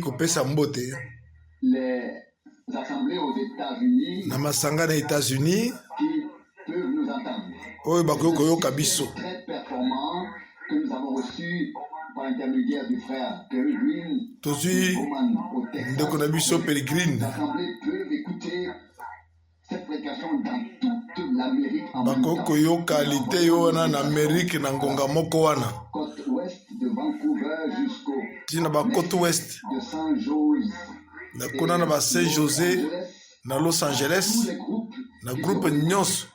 kopesa mbote les assemblées aux États-Unis na masanga na États-Unis qui peuvent nous entendre. oyo bakoki koyoka biso. Très performant que nous avons reçu par l'intermédiaire du frère Perry Green. Tozwi ndeko na biso Peregrine. Les assemblées peuvent écouter cette prédication dans toute l'Amérique en même bakoki temps. koyoka lite yo wana na Amerike na ngonga moko wana Côte ouest de Vancouver jusqu'au tina bakote ouest de San Jose. na kuna na ba Saint José na Los Tous Angeles les groupes na qui groupe sont nyonso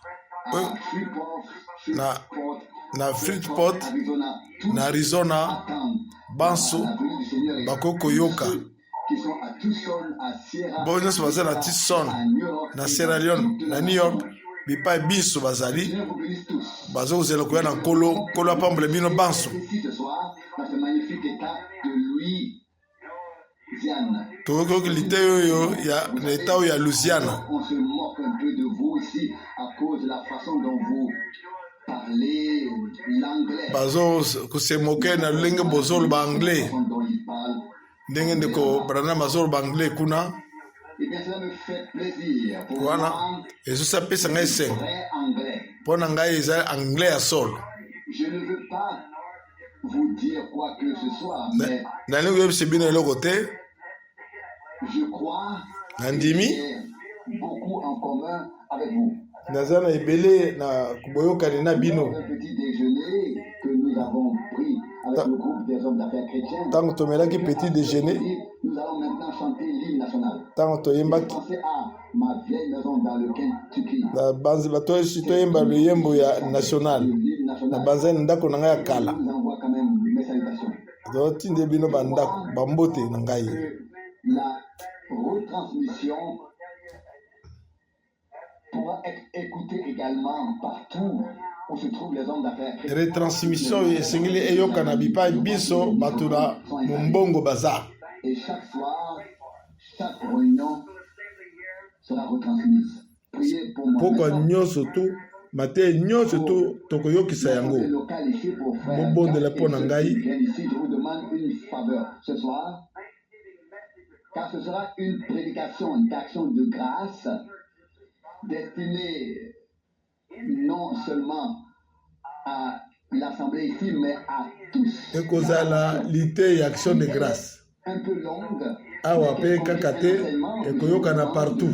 oyo à Freeport, na Freeport Arizona, tous na Arizona attendent banso la venue du Seigneur et bakoki koyoka ceux qui sont à Tucson, à Sierra, bo nyonso baza na Tucson à New York, na Sierra Leone na New York bipai biso Le bazali Seigneur vous bénisse tous. bazokozela koya na nkolo apambole bino banso Ici ce soir, dans ce magnifique état de Louisiane. tokoki lite oyo na eta oyo ya Louisiana. On se moque un peu de vous ici à cause de la façon dont vous parlez l'anglais. bazo kosemoke na lolenge bozoloba anglais La façon dont ils parlent. ndenge ndeko Branham azoloba anglais kuna Eh bien, cela me fait plaisir pour wana moi, ezosapesa ngai esengo vrai anglais. mpo na ngai eza anglais ya solo. Je ne veux pas vous dire quoi que ce soit, mais nalingi koyebisa bino eloko te je crois nandimi qu'il y a beaucoup en commun avec vous. naza na ebele na boyokani na bino Un petit déjeuner que nous avons pris avec le groupe des hommes d'affaires chrétiens. ntango tomelaki petit déjeuner Nous allons maintenant chanter l'hymne national. ntango toyembaki Pensez à ma vieille maison dans le Kentucky. na banzi batoyesi toyemba luyembo ya national L'hymne na national banzani ndako na ngai ya kala nous envoie quand même mes salutations. totinde bino bandako bambote na ngai Que la retransmission pourra être écoutée également partout où se trouvent les hommes d'affaires chrétiens. retransmission oyo esengeli eyokana bipai biso bato na mombongo baza Et chaque soir, chaque réunion sera retransmise. Priez pour moi. pokwa nyonso tu mate nyonso tu tokoyokisa yango Local ici pour frère bobondela Jacques mpo na et ceux ngai qui viennent ici, je vous demande une faveur ce soir, car ce sera une prédication d'action de grâce destinée non seulement à l'assemblée ici, mais à tous. ekozala lite ya action de grâce Un peu longue, awa mpe kaka te ekoyokana partout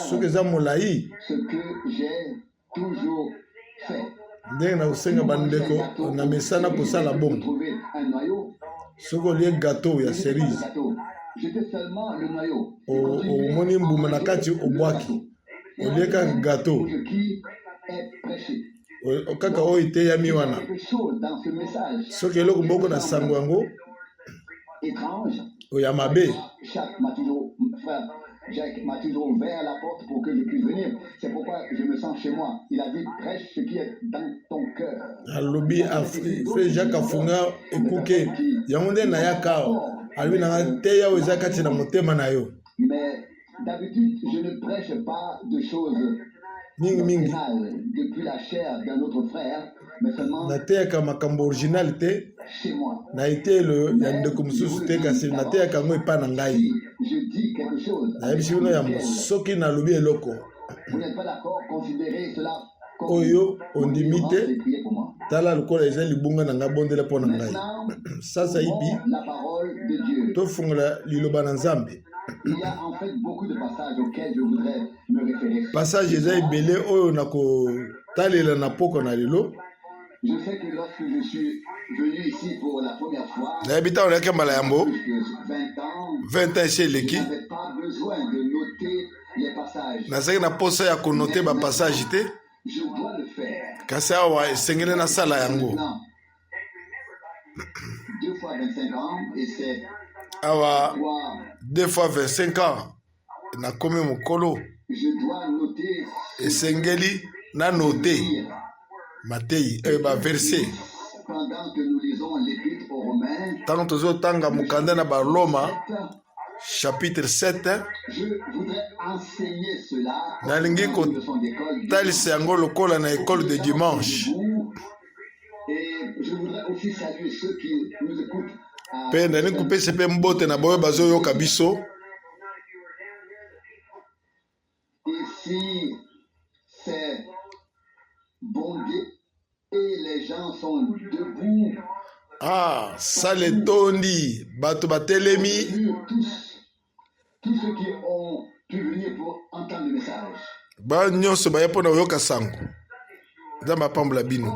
soki eza molai ce que j'ai toujours fait. ndenge na kosenga bandeko na mesana kosala bongo Trouver un noyau, soki olie gateau ya le cerise gâteau. J'étais seulement le noyau. omoni mbuma na kati obwaki olie kaka gateau Ce qui est prêché. kaka oyo iteyami wana Quelque chose dans ce message soki eloko moko na sango yango étrange. oyo ya mabe Jacques m'a toujours, frère Jacques m'a toujours ouvert la porte pour que je puisse venir. C'est pourquoi je me sens chez moi. Il a dit prêche ce qui est dans ton cœur. alobi frère Jacques afunga ekuke yango nde nayaka awa alobi nanga teya oyo eza kati na motema na yo Mais d'habitude, je ne prêche pas de choses mingimingi finales depuis la chair d'un autre frère, mais seulement nateyaka makambo original te chez moi. na etelo ya ndeko mosusu te kasi nateyaka yango epai na ngai Si je dis quelque chose, nayebisi bino yango soki nalobi eloko vous n'êtes pas d'accord, considérez cela comme oyo une ondimi ignorance te et priez pour moi. tala lokola eza libunga na ngai bondela mpo na ngai Maintenant, sasa ibi la parole de Dieu. tofungola liloba na nzambe Il y a en fait beaucoup de passages auxquels je voudrais me référer. passage eza ebele oyo na kotalela na poko na lelo Je sais que lorsque je suis venu ici pour la première fois, nayebi ntango nayaki mbala yambo plus de 20 ans, 20 ans esi je eleki n'avais pas besoin de noter les passages. nazalaki na posa ya konote bapassage te Je dois le faire. kasi awa esengeli nasala yango Maintenant, 2 fois 25 ans, et c'est awa pourquoi 2 fois 25 ans nakomi mokolo je dois noter esengeli na note matei baverse pendant que nous lisons l'épître aux Romains. ntango tozotanga mokanda na baroma chapitre 7 Je voudrais enseigner cela nalingi dans une leçon d'école. kotalisa yango lokola na ekole de dimanche Et je voudrais aussi saluer ceux qui nous écoutent Pe ndani kupesa pe mbote na boyo bazo yoka biso. Ici, c'est bondé et les gens sont debout. Ah, sale tondi, bato batelemi. Tous ceux qui ont pu venir pour entendre le message. Ba nyonso ba yapo na yoka sango. Zamba pambula bino.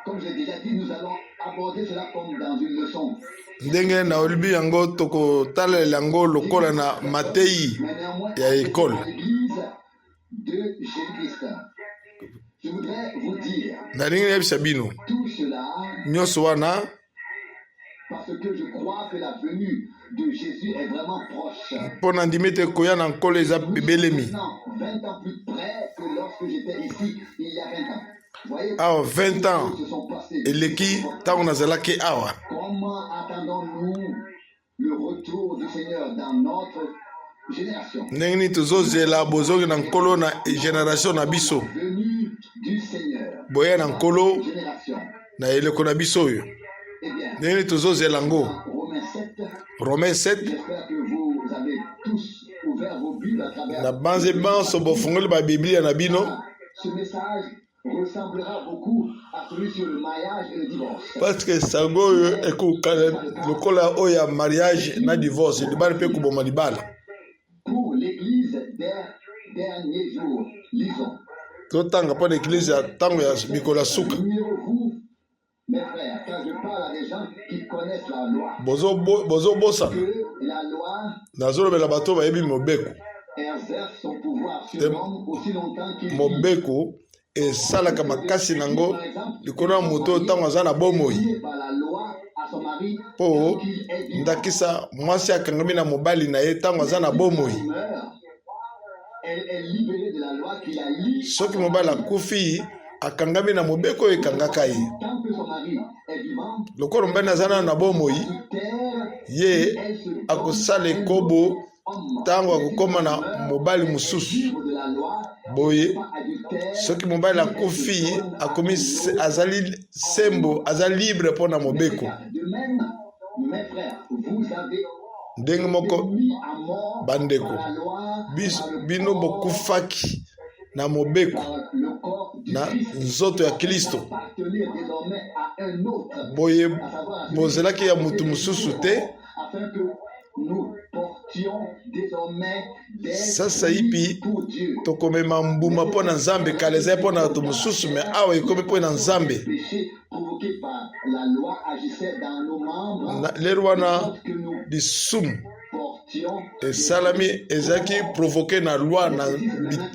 Comme je l'ai déjà dit, nous allons aborder cela comme dans une leçon. Ndenge na olibi yango toko tala yango lokola na matei ya école. L'église de Jésus-Christ. Je voudrais vous dire tout cela nyonso wana parce que je crois que la venue de Jésus est vraiment proche. Pona ndimete koya na nkolo eza bebelemi. 20 ans plus près que lorsque j'étais ici il y a 20 ans. Ah, 20 ans. Eleki tango nazalaki awa. Comment attendons-nous le retour du Seigneur dans notre génération? Ndenge tozozela bozoki na nkolo na génération na biso. Venue du Seigneur. Boya na nkolo Génération. na eleko na biso oyo. Ndenge tozozela ngo. Romains 7. J'espère que vous avez tous ouvert vos Bibles à travers. Na banze banso bofungoli ba Biblia na bino. Ce message ressemblera beaucoup à celui sur le mariage et le divorce. Parce que sango ekukana lokola oya mariage na divorce libala pe kuboma libala. Pour l'église des derniers jours, lisons. Totanga pa l'église ya tango ya mikola suka. Vous, mes frères, quand je parle à des gens qui connaissent la loi. Bozo bosa. Que la loi nazolobela bato bayebi mobeko. Exerce son pouvoir sur l'homme aussi longtemps qu'il mobeko esalaka makasi nango likolo ya moto ntango aza na bomoi mpo ndakisa mwasi akangami na mobali na ye ntango aza na bomoi. Soki mobali akufi akangami na mobeko oyo ekangaka ye. Lokolo mobali aza na bomoi ye akosala ekobo ntango akokoma na mobali mosusu. Boye soki mobali akufi akomi azali sembo azali libre mpona mobeko. Ndenge moko bandeko bino bokufaki na mobeko na nzoto ya Kristo. Boye bozelaki ya mutu mosusu te. Sasa ipi tokomema mbuma mpo na Nzambe kala ezali mpo na bato mosusu me awa ekomi mpo na Nzambe. Lelo wana lisumu esalami ezalaki provoke na loi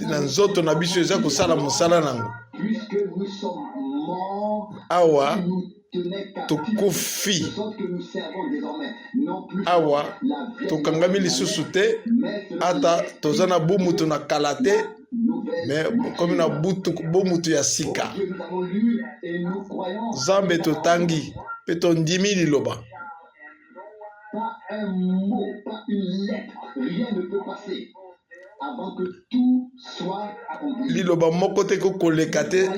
na nzoto na biso eza kosala mosala nango. Awa tokufi awa tokangami lisusu te ata toza na bumutu na kala te me komi na bumutu ya sika. Nzambe totangi pe tondimi liloba. Pas un mot, pas une lettre, rien ne peut passer avant que tout soit accompli. Liloba moko te ko koleka te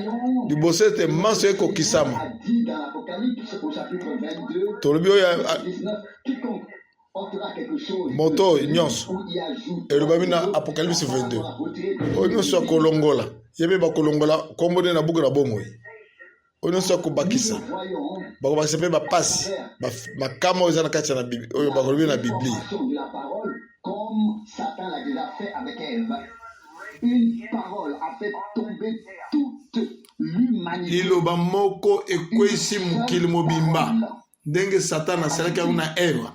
liboso te manso ekokisama. Dit dans l'Apocalypse au chapitre 22, tolobi oyo 19, quiconque ôtera quelque chose moto nyonso ou y ajoute elobami na Apocalypse 22 oyo nyonso akolongola yebe bakolongola kombo nde na buku na bomoi oyo nyonso akobakisa bakobakisa mpe bapasi makama oyo eza na kati ya oyo bakolobi na Biblia. Comme Satan l'a déjà fait avec Ève. Une parole a fait tomber toute l'humanité. Liloba moko ekwesi mokili mobimba ndenge Satan asalaki yango na Ève.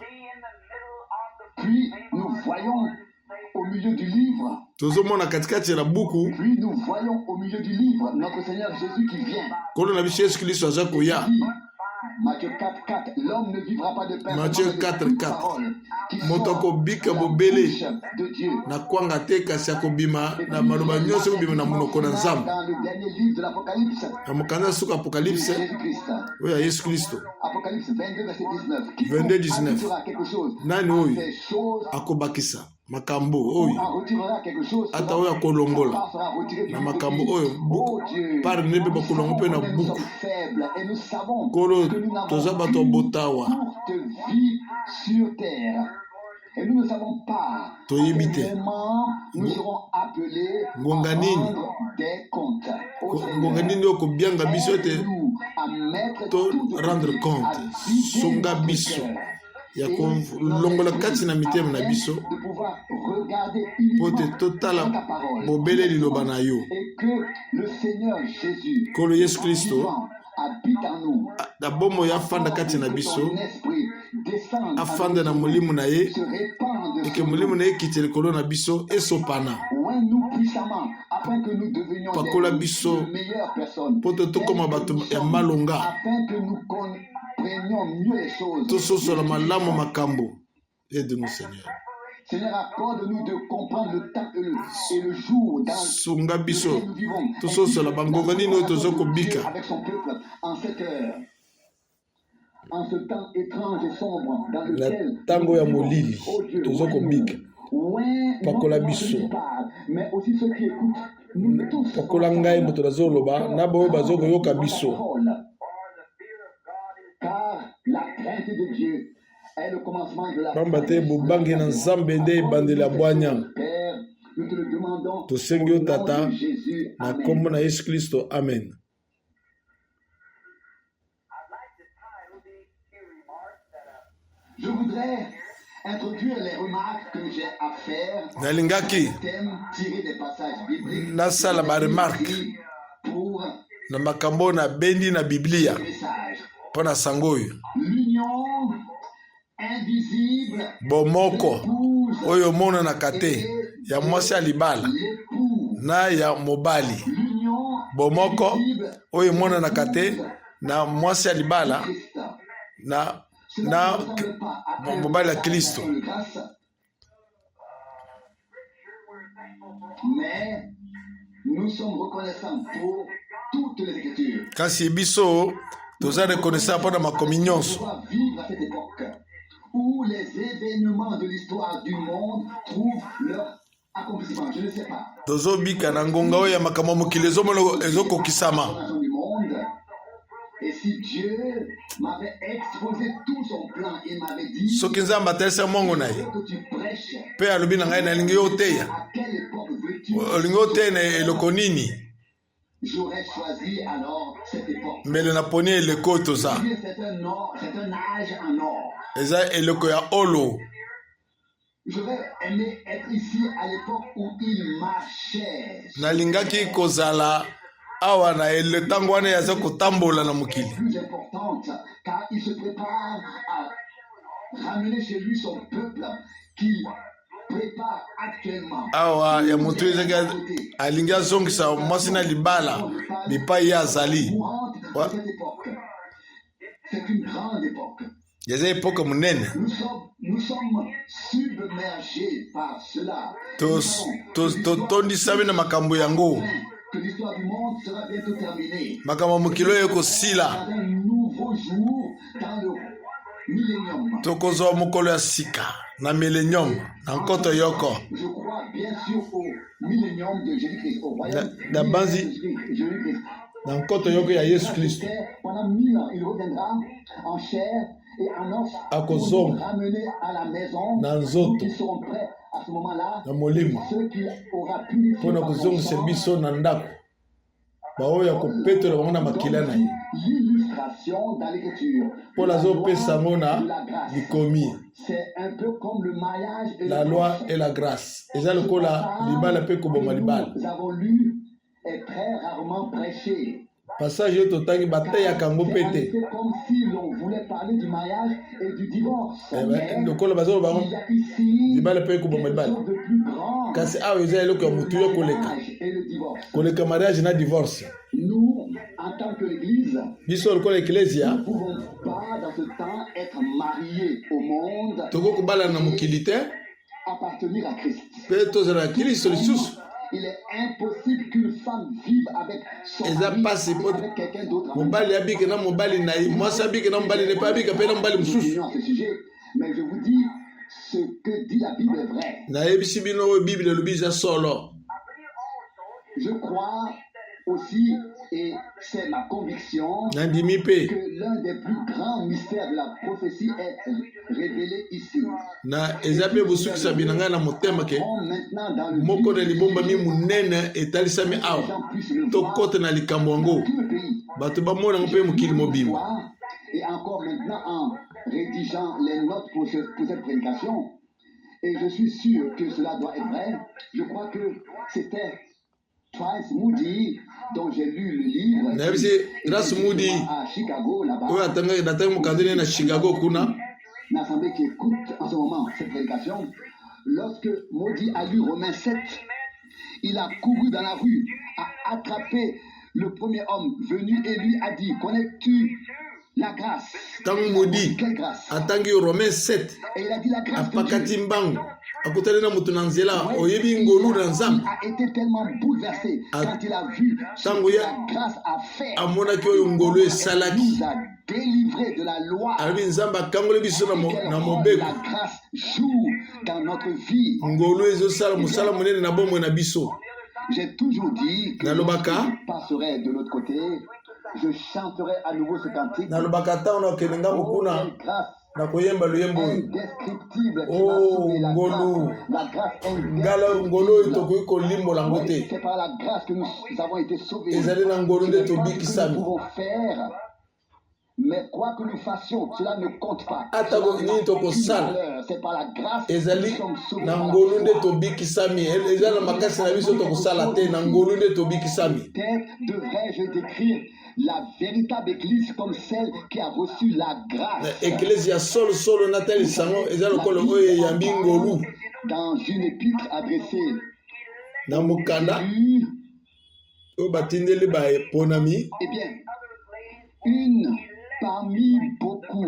Puis nous voyons au milieu du livre. Tozomona katikati ya buku. Puis nous voyons au milieu du livre notre Seigneur Jésus qui vient. Kono na biso Yesu Kristo aza koya. Matthieu 4:4 l'homme ne vivra pas de pain. Matthieu 4:4 moto akobika bobele na kwanga te kasi akobima na maloba nyonso ekobima na monoko na Nzambe. Dans le dernier livre de l'Apocalypse, na mokanda suka Apocalypse oyo ya Yesu Kristo. Apocalypse 22 verset 19. 22:19 nani oyo akobakisa makambo On oyo en retirera quelque chose. ata Sa oyo akolongola part sera retirée na du makambo beaucoup. oyo Oh Dieu, par nebe nous bakolongo savons mpe na combien nous buku sommes faibles et nous savons kolo que nous toza n'avons bato ya qu'une botawa courte vie sur terre. Et nous ne savons pas à toyebi quel te moment nous serons appelés à ngonga nini rendre des comptes au ngonga Seigneur. nini oyo kobianga biso ete Aide-nous à mettre to tout de rendre côté, compte à vider songa notre biso cœur ya et kolongola kati na mitema na afin biso de pouvoir regarder po te uniquement totala dans ta parole. bobele liloba na yo Et que le Seigneur Jésus, kolo yesu kristo vivant, habite en nous. na bomoi afanda kati na Que biso ton esprit descende afanda na en nous, molimo na ye se répande eke sur molimo nous. na ye ekiti likolo na biso esopana Oins-nous puissamment afin que nous devenions pakola biso de meilleures personnes. po te tokoma bato ya malonga Afin que nous comprenions mieux les choses. tososola malamu makambo aide-nous Seigneur Seigneur, accorde-nous de comprendre le temps et le jour dans sunga biso lequel nous vivons. tososola bangonga nini oyo toza Dieu kobika avec son peuple en cette heure. En ce temps étrange et sombre dans na lequel ntango ya nous molili vivons. Oh Dieu, toza kobika ouais, pakola non biso. seulement ceux qui parlent, mais aussi ceux qui écoutent. Nous tous pakola ngai moto nazoloba na baoyo bazokoyoka biso car la crainte de Dieu est le commencement de la pamba te bobangi na nzambe nde ebandeli ya bwanya Père, nous te le demandons tosengi yo au nom tata de Jésus. na Amen. nkombo na yesu kristo amen Je voudrais introduire les remarques que j'ai à faire. nalingaki Thème tiré des passages bibliques. nasala baremarke Pour na makambo oyo nabendi na biblia le message. mpo na sango oyo L'union invisible bomoko épouse oyo omonanaka te ya mwasi ya libala l'époux. na ya mobali L'union bomoko invisible oyo emonanaka te na mwasi ya libala Christ. na Cela na ne ressemble pas à un mobali ya message kristo de grâce. Mais nous sommes reconnaissants pour toutes les Écritures. kasi biso toza reconnaissant mpo na makomi On nyonso doit vivre à cette époque où les événements de l'histoire du monde trouvent leur accomplissement. Je ne sais pas. tozobika na ngonga oyo ya makambo ya mokili ezokokisama Fondation du monde. Et si Dieu m'avait exposé tout son plan et m'avait dit soki nzambe atalisa mongo na ye que tu prêches, mpe alobi na ngai nalingi yo oteya à quelle époque veux-tu? olingi oteya na eloko nini J'aurais choisi alors cette époque. mbele naponi eleko oyo toza C'est un âge en or. eza eleko ya olo J'aurais aimé être ici à l'époque où il marchait. nalingaki kozala awa na ntango wana aza kotambola na mokili Plus importante, car il se prépare à ramener chez lui son peuple qui prépare actuellement. awa ya moto oyo ezaki alingi azongisa mwasi na libala bipai ye azali Mourante de Ouais. cette époque. C'est une grande époque. eza epoke monene Nous sommes submergés par cela. totondisami na makambo yango Que l'histoire du monde sera bientôt terminée. makambo ya mokili oyo ekosila Dans un nouveau jour, dans le millénium. tokozwa mokolo ya sika na milenium na nkoto yoko Je crois bien sûr au millénium de Jésus-Christ, au royaume Na banzi- de Jésus-Christ. na nkoto yoko ya yesu kristo Pendant 1000 ans, il reviendra en chair et en os pour Akozonga. nous ramener à la maison. Na nzoto. Nous qui serons prêts à ce moment-là. na molimo Ceux qui aura purifié mpo na par son kozongisa sang, biso na ndako baoyo ya kopetola bango na makila na ye l'illustration dans l'écriture. Paul azopesa yango na de la grâce. bikomi C'est un peu comme le mariage et la le loi divorce. et la grâce eza lokola libala mpe koboma libala Nous avons lu est très rarement prêché. passage oyo totangi bateyaka yango mpe te C'est comme si l'on voulait parler du mariage et du divorce. Mais lokola bazoloba bango il y a ici libala mpe koboma quelque libala chose de plus grand. kasi awa eza eloko ya motu yo Le koleka mariage et le divorce. koleka mariage na divorce Nous, en tant que l'Église, biso lokola eklesia nous ne pouvons pas dans ce temps être mariés au monde, tokoki kobalana na mokili te appartenir à Christ. mpe tozala na kristo lisusu Il est impossible qu'une femme vive avec son eza mari mpasi et mpo avec quelqu'un d'autre. en même mobali abike na mobali na ye mwasi abike na mobali na ye mpe abika mpe na mobali Nous mosusu continuons à ce sujet, mais je vous dis ce que dit la Bible est vrai. nayebisi bino oyo bible elobi eza solo. Je crois aussi, et c'est ma conviction, Nandimi mpe que l'un des plus grands mystères de la prophétie est révélé ici. na eza mpe bosukisa bino ngai na motema ke Maintenant, dans le moko na vif libombami monene etalisami les awa gens puissent le voir tokota na likambo yango dans tout le pays. bato bamona ngo mpe mokili mobimba. Voir, et encore maintenant en rédigeant les notes pour cette prédication, et je suis sûr que cela doit être vrai. Je crois que c'était Trice Moody dont j'ai lu le livre. nayebisi Trice Moody À Chicago, là-bas. oyo natangi mokanda ne na Chicago kuna Une assemblée qui écoute en ce moment cette prédication. Lorsque Moody a lu Romains 7, il a couru dans la rue, a attrapé le premier homme venu et lui a dit: connais-tu la grâce? ntango Moody Quelle grâce? atangi Romains 7 Et il a dit la grâce de apakati Dieu. mbangu akutani na moto na nzela oyebi ngolu na nzambe A été tellement bouleversé quand il a vu ce Tango que ya- la grâce a fait. amonaki oyo ngolu Elle esalaki nous a délivrés de la loi. alobi nzambe akangoli biso Quel na rôle mobeko. la grâce joue dans notre vie. ngolu ezosala mosala monene na bomoi na biso. J'ai toujours dit que Nalobaka. lorsque je passerai de l'autre côté, je chanterai à nouveau ce cantique. nalobaka ntango nakende ngambo Oh, kuna quelle grâce na koyemba luyembo oyo indescriptible qui Oh, m'a sauvé, la ngolu. grâce, la grâce ngala ngolu oyo indescriptible. tokoki kolimbola yango Oui, te c'est par la grâce que nous avons été sauvés. ezali na ngolu Ce nde n'est pas ce que tobikisami. nous pouvons faire, mais quoi que nous fassions, cela ne compte pas. Ata Cela ko- n'a nini aucune tokosala. valeur. C'est par la grâce que ezali nous sommes sauvés. na par la ngolu foi. nde tobikisami eza na makasi na biso tokosala te na ngolu nde tobikisami. Peut-être devrais-je décrire la véritable église comme celle qui a reçu la na grâce. eklesi solo natalisa yango eza lokolo oyo eyambi ngolu Dans une épître adressée na mokanda lu, oyo batindeli baponami eh bien, une parmi beaucoup.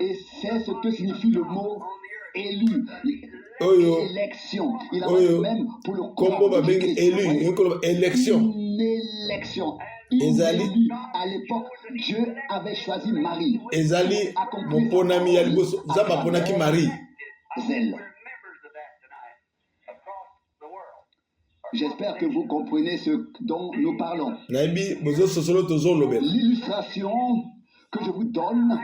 Et c'est ce que signifie le mot élu. oyo Élection. Il en oyo va même pour le kombo babengi élu ekolo élection Une élection. Une Ezali. élue. À l'époque, Dieu avait choisi Marie. ezali moponami ya liboso nzambe aponaki Marie. Zèle. J'espère que vous comprenez ce dont nous parlons. nayebi bozososolo tozolobela L'illustration que je vous donne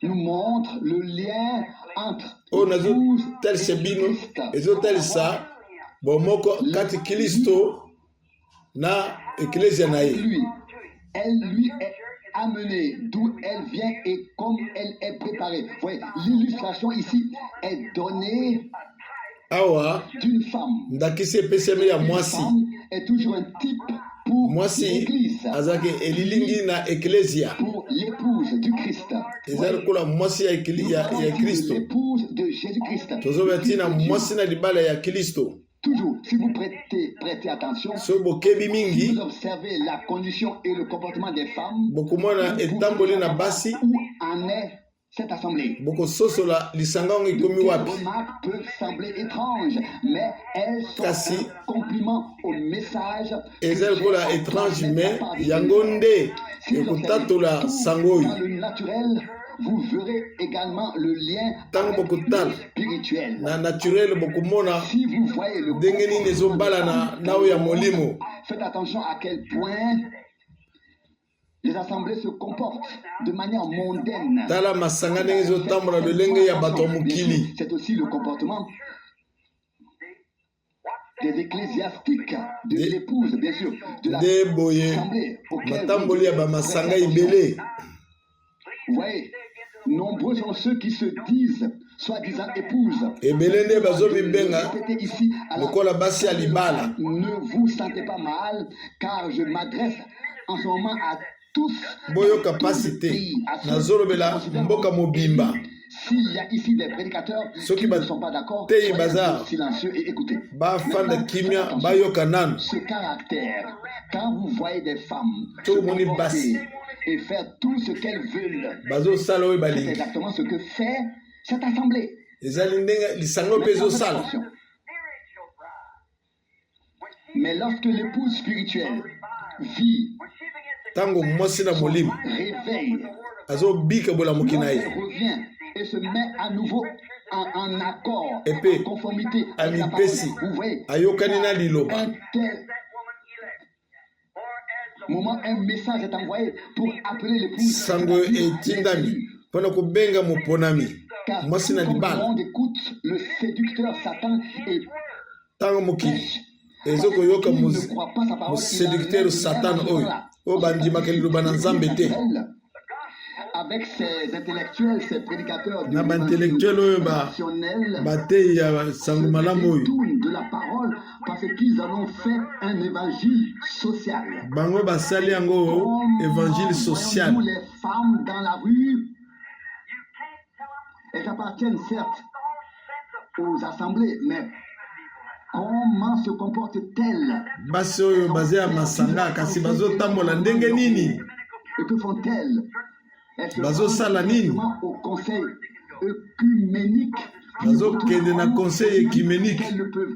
nous montre le lien entre oyo l'épouse nazotalisa et bino Christ. ezotalisa bomoko kati Kristo na eklesia na ye. Elle lui est amenée d'où elle vient et comme elle est préparée. Vous voyez, l'illustration ici est donnée awa d'une femme. ndakisi epesami ya Une mwasi femme est toujours un type pour mwasi l'Église, azalaki elilingi na eklesia pour l'épouse du Christ. eza lokola mwasi ya Nous parlons ya ici de Kristo l'épouse de Jésus-Christ. tozobela ntina mwasi na libala ya Kristo. Toujours, si vous prêtez attention, So bokebi si mingi vous observez la condition et le comportement des femmes, bokomona etamboli na basi où en est cette assemblée. bokososola lisanga yango De ekomi telles wapi. remarques peuvent sembler étranges, mais elles sont Kasi. un compliment au message que eza Dieu lokola a étrange transmis de mais la part de yango Dieu. nde Si vous ekotatola observez sango tout oyo dans le naturel, vous verrez également le lien ntango avec bokotala le spirituel. na naturel bokomona Si vous voyez le ndenge nini ezobala na oyo ya molimo. faites attention à quel point les assemblées se comportent de manière mondaine. tala masanga ndenge ezotambola lolenge ya bato ya mokili. C'est aussi le comportement des ecclésiastiques, de Des- l'épouse, bien sûr, de nde boye l'assemblée. auquel matamboli ya vous bamasanga prêtez attention. ebele. Vous voyez, nombreux sont ceux qui se disent soi-disant épouses. ebele nde bazobibenga Répétez ici, alors, lokola basi ya libala. ne vous sentez pas mal, car je m'adresse en ce moment à tous. boyoka dans tout pasi le te pays, à ceux nazolobela qui considèrent mboka mobimba. S'il y a ici des prédicateurs Ceux qui qui ne ba- sont pas d'accord, Tei soyez un bazar. peu silencieux et écoutez. bafanda Maintenant, kimia faites attention. bayoka nanu. Ce caractère, quand vous voyez des femmes se Tout le monde est comporter basse. et faire tout ce qu'elles veulent, bazosala oyo c'est balingi exactement ce que fait cette assemblée. ezali ndenge lisango mpe Maintenant, faites ezosala. attention. Mais lorsque l'épouse spirituelle vit, ntango mwasi na molimo réveille, azobika bolamuki na ye lorsqu'elle revient et se met à nouveau en accord, Épée. en conformité À avec la mipesi. parole. Vous voyez, Ayokani na liloba. un tel moment, un message est envoyé pour appeler l'épouse. Sango etindami. Pona kubenga muponami. Car Mwasi tout na comme le libala. monde écoute le séducteur Satan et Tango mokili. pêche. Ezoko yoka Il ne mus croit pas sa parole. séducteur Satan oyo. O bandima ke liloba na Nzambe te. Avec ces intellectuels, ces prédicateurs de Na ba intellectuel oyo te ya sango malamu oyo. détournent de la parole parce qu'ils en ont fait un évangile social. Bango basali yango évangile social. Voyons-nous les femmes dans la rue, elles appartiennent certes aux assemblées, mais comment se comportent-elles? Basi oyo baze ya masanga kasi bazotambola ndenge nini? Et que font-elles? Elles se Bazo rendent sala nini? directement au conseil œcuménique. Bazo kende na conseil écuménique. Qu'elles ne peuvent.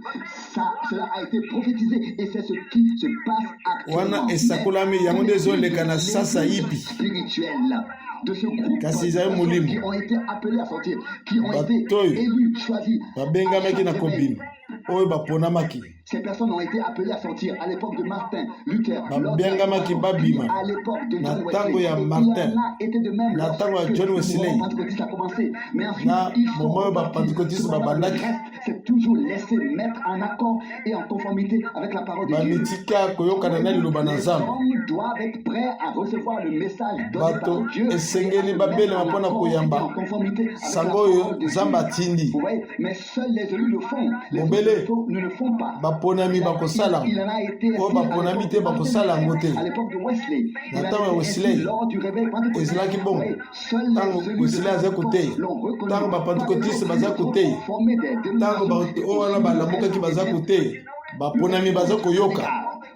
Cela a été prophétisé et c'est ce qui se passe actuellement. Wana esakolami yango nde ezoleka na sasa ipi. Spirituel de ce groupe Kasi de ezali personnes molimo. qui ont été appelés à sortir, qui ont été Batoyo élus, choisis. babengamaki na kobima oyo baponamaki. Ces personnes ont été appelées à sortir à l'époque de Martin Luther, Babengamaki babima à l'époque de na John tango ya Wesley. Martin, Il en a été de même na tango ya lorsque John le Wesley, mouvement pentecôtiste a commencé. Mais ensuite, na ils sont moment oyo bapentecôtiste cependant, babandaki. le reste, c'est toujours laisser mettre en accord et en conformité avec la parole de Dieu. Bamitika koyokana na liloba na Les Nzambe. hommes doivent être prêts à recevoir le message donné Bato par Dieu esengeli et à se babelema mettre en mpona accord koyamba. et en conformité avec la Sango oyo parole de Nzambe Dieu. atindi. Vous voyez, mais seuls les élus le font. Les Mobele. autres ne le font pas. Baponami bakosala. Il en a été Oyo baponami te bakosala yango te. à l'époque de Wesley. Na Il en a ntango ya été Wesley, ainsi lors du réveil pentecôtiste. ezalaki bongo. Oui, seuls Ntango les élus Wesley de aza Pentecôte koteya. l'ont reconnu. Ntango bapentecôtiste baza koteya. Formé des Ntango dénominations. oyo wana balambukaki baza koteya. Baponami baza koyoka.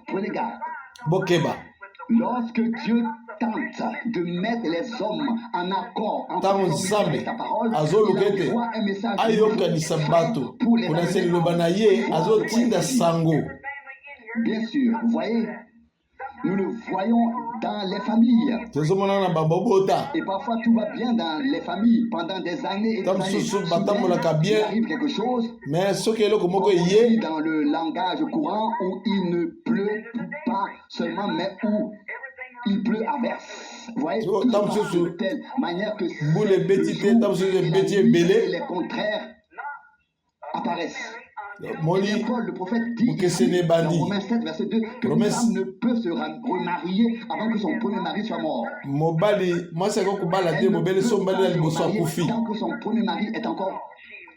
Prenez garde. Bokeba. Lorsque Dieu tente de mettre les hommes en accord, en Ntango conformité Nzambe avec sa parole, azoluka il ete envoie un message ayokanisa bato pour les kolakisa amener liloba na ye azotinda sango. Bien sûr, vous voyez, nous le voyons dans les familles. Tozomona na bambobota. Et parfois tout va bien dans les familles pendant des années et des Tam années. susu Soudain, batambolaka bien. il arrive quelque chose Mais soki eloko moko on dit ye dans le langage courant où il ne pleut pas seulement, mais où il pleut à verse. Vous voyez, So, tout se tam passe susu, de telle manière que mbula ebeti te, tam susu et la ebeti nuit ebele. et les contraires apparaissent. Moli Et Paul, le prophète, dit Bukese ici, ne dans bandi. Romains 7, verset 2, que une Romains- femme ne peut se remarier avant que son premier mari soit mort. mobali mwasi akoki kobala te Elle ne mobele peut so pas mobali ya se liboso remarier akufi. tant que son premier mari est encore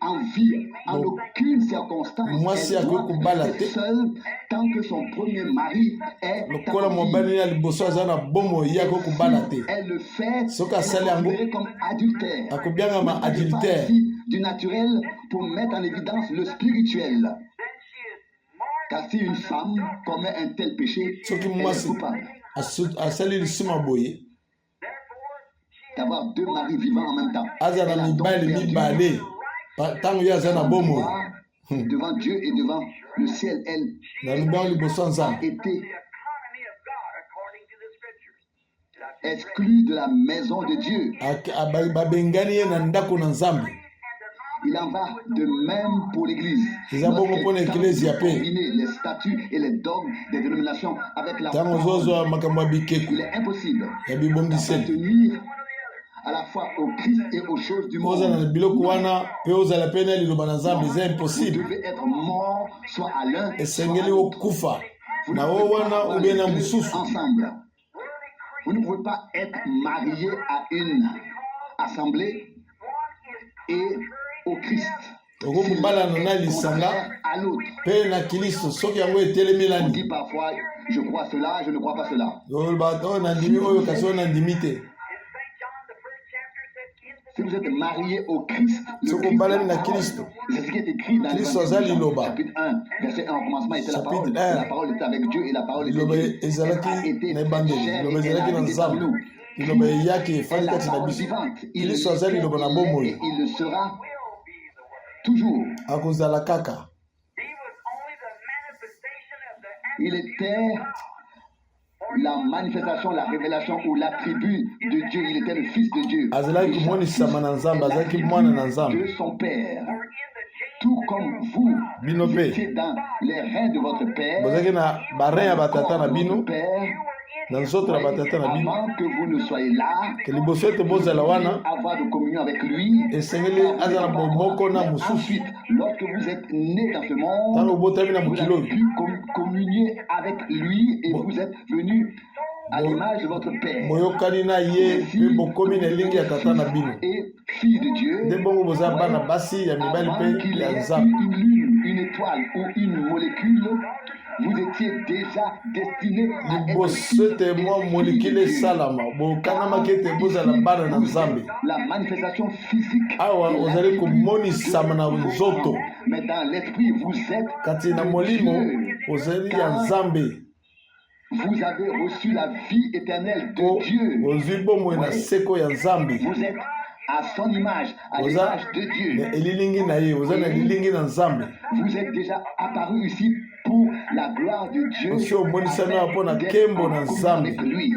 en vie. En Bon. aucune circonstance, Mwasi elle doit akoki kobala rester te. seule tant que son premier mari est Lokola en vie. mobali ya liboso aza na bomo ye akoki kobala te. Elle le fait, Soki elle asali est yango, considérée comme adultère. akobiangama Je parle adultère. ici du naturel pour mettre en évidence le spirituel. Car si une femme commet un tel péché, Soki elle est mwasi coupable asali lisumu boye d'avoir deux maris vivants en même temps. aza Elle na a donc mibali perdu mibale ntango ye aza na bomo foi devant Dieu et devant le ciel. Elle na lubango liboso ya a Nzambe. été exclue de la maison de Dieu. Babengani ye na ndako na Nzambe. Il en va de même pour l'Église. Eza bongo Lorsqu'elle mpona tente eklezia de pe. combiner les statuts et les dogmes des dénominations avec la Ntango parole, ozozwa makambo ya bikeko il est impossible ya bibongiseli d'appartenir à la fois au Christ et aux choses du ozala na monde. biloko wana mpe ozala pe na liloba na Nzambe eza Vous impossible. devez être mort soit à l'un, soit Esengeli à l'autre. okufa Vous ne na pouvez o pas wana avoir ou bien les na deux mosusu. ensemble. Vous ne pouvez pas être marié à une assemblée et au Christ. Okoki kobalana na lisanga Contraire à l'autre. mpe na Kristo soki yango On etelemelani. dit parfois, je crois cela, je ne crois pas cela. Oyo nandimi oyo kasi oyo nandimi te. Si vous êtes marié au Christ, le Soki Christ, obalani la na parole, Kristo. c'est ce qui est écrit dans Christ l'Évangile aza de Jean, liloba. chapitre 1, verset 1. Au commencement était la Chapitre parole, 1. et la parole était avec Dieu, et la parole était Liloba Dieu. ezalaki Elle a été na faite ebandeli chair, liloba et elle ezalaki a na habité parmi Nzambe nous. liloba eyaki est efali la kati na parole biso. vivante. Il Kristo aza l'était, liloba na il est, bomoi et il le sera toujours. akozala kaka. Il était la manifestation, la révélation ou l'attribut de Dieu. Il était le Fils de Dieu. De son Père. Tout comme vous étiez dans les reins de votre Père, avant que vous ne soyez là, vous devez avoir de communion avec lui. Ensuite, lorsque vous êtes né dans ce monde, vous avez pu communier avec lui et vous êtes venu à l'image de votre Père. Et fille de Dieu, avant qu'il ait une lune, une étoile ou une molécule, vous étiez déjà destiné à être la manifestation physique. Mais dans l'esprit, vous êtes Dieu. Vous avez reçu la vie éternelle de Dieu. Vous êtes à son image, à l'image de Dieu. Vous êtes déjà apparu ici pour la gloire de Dieu. Avec lui.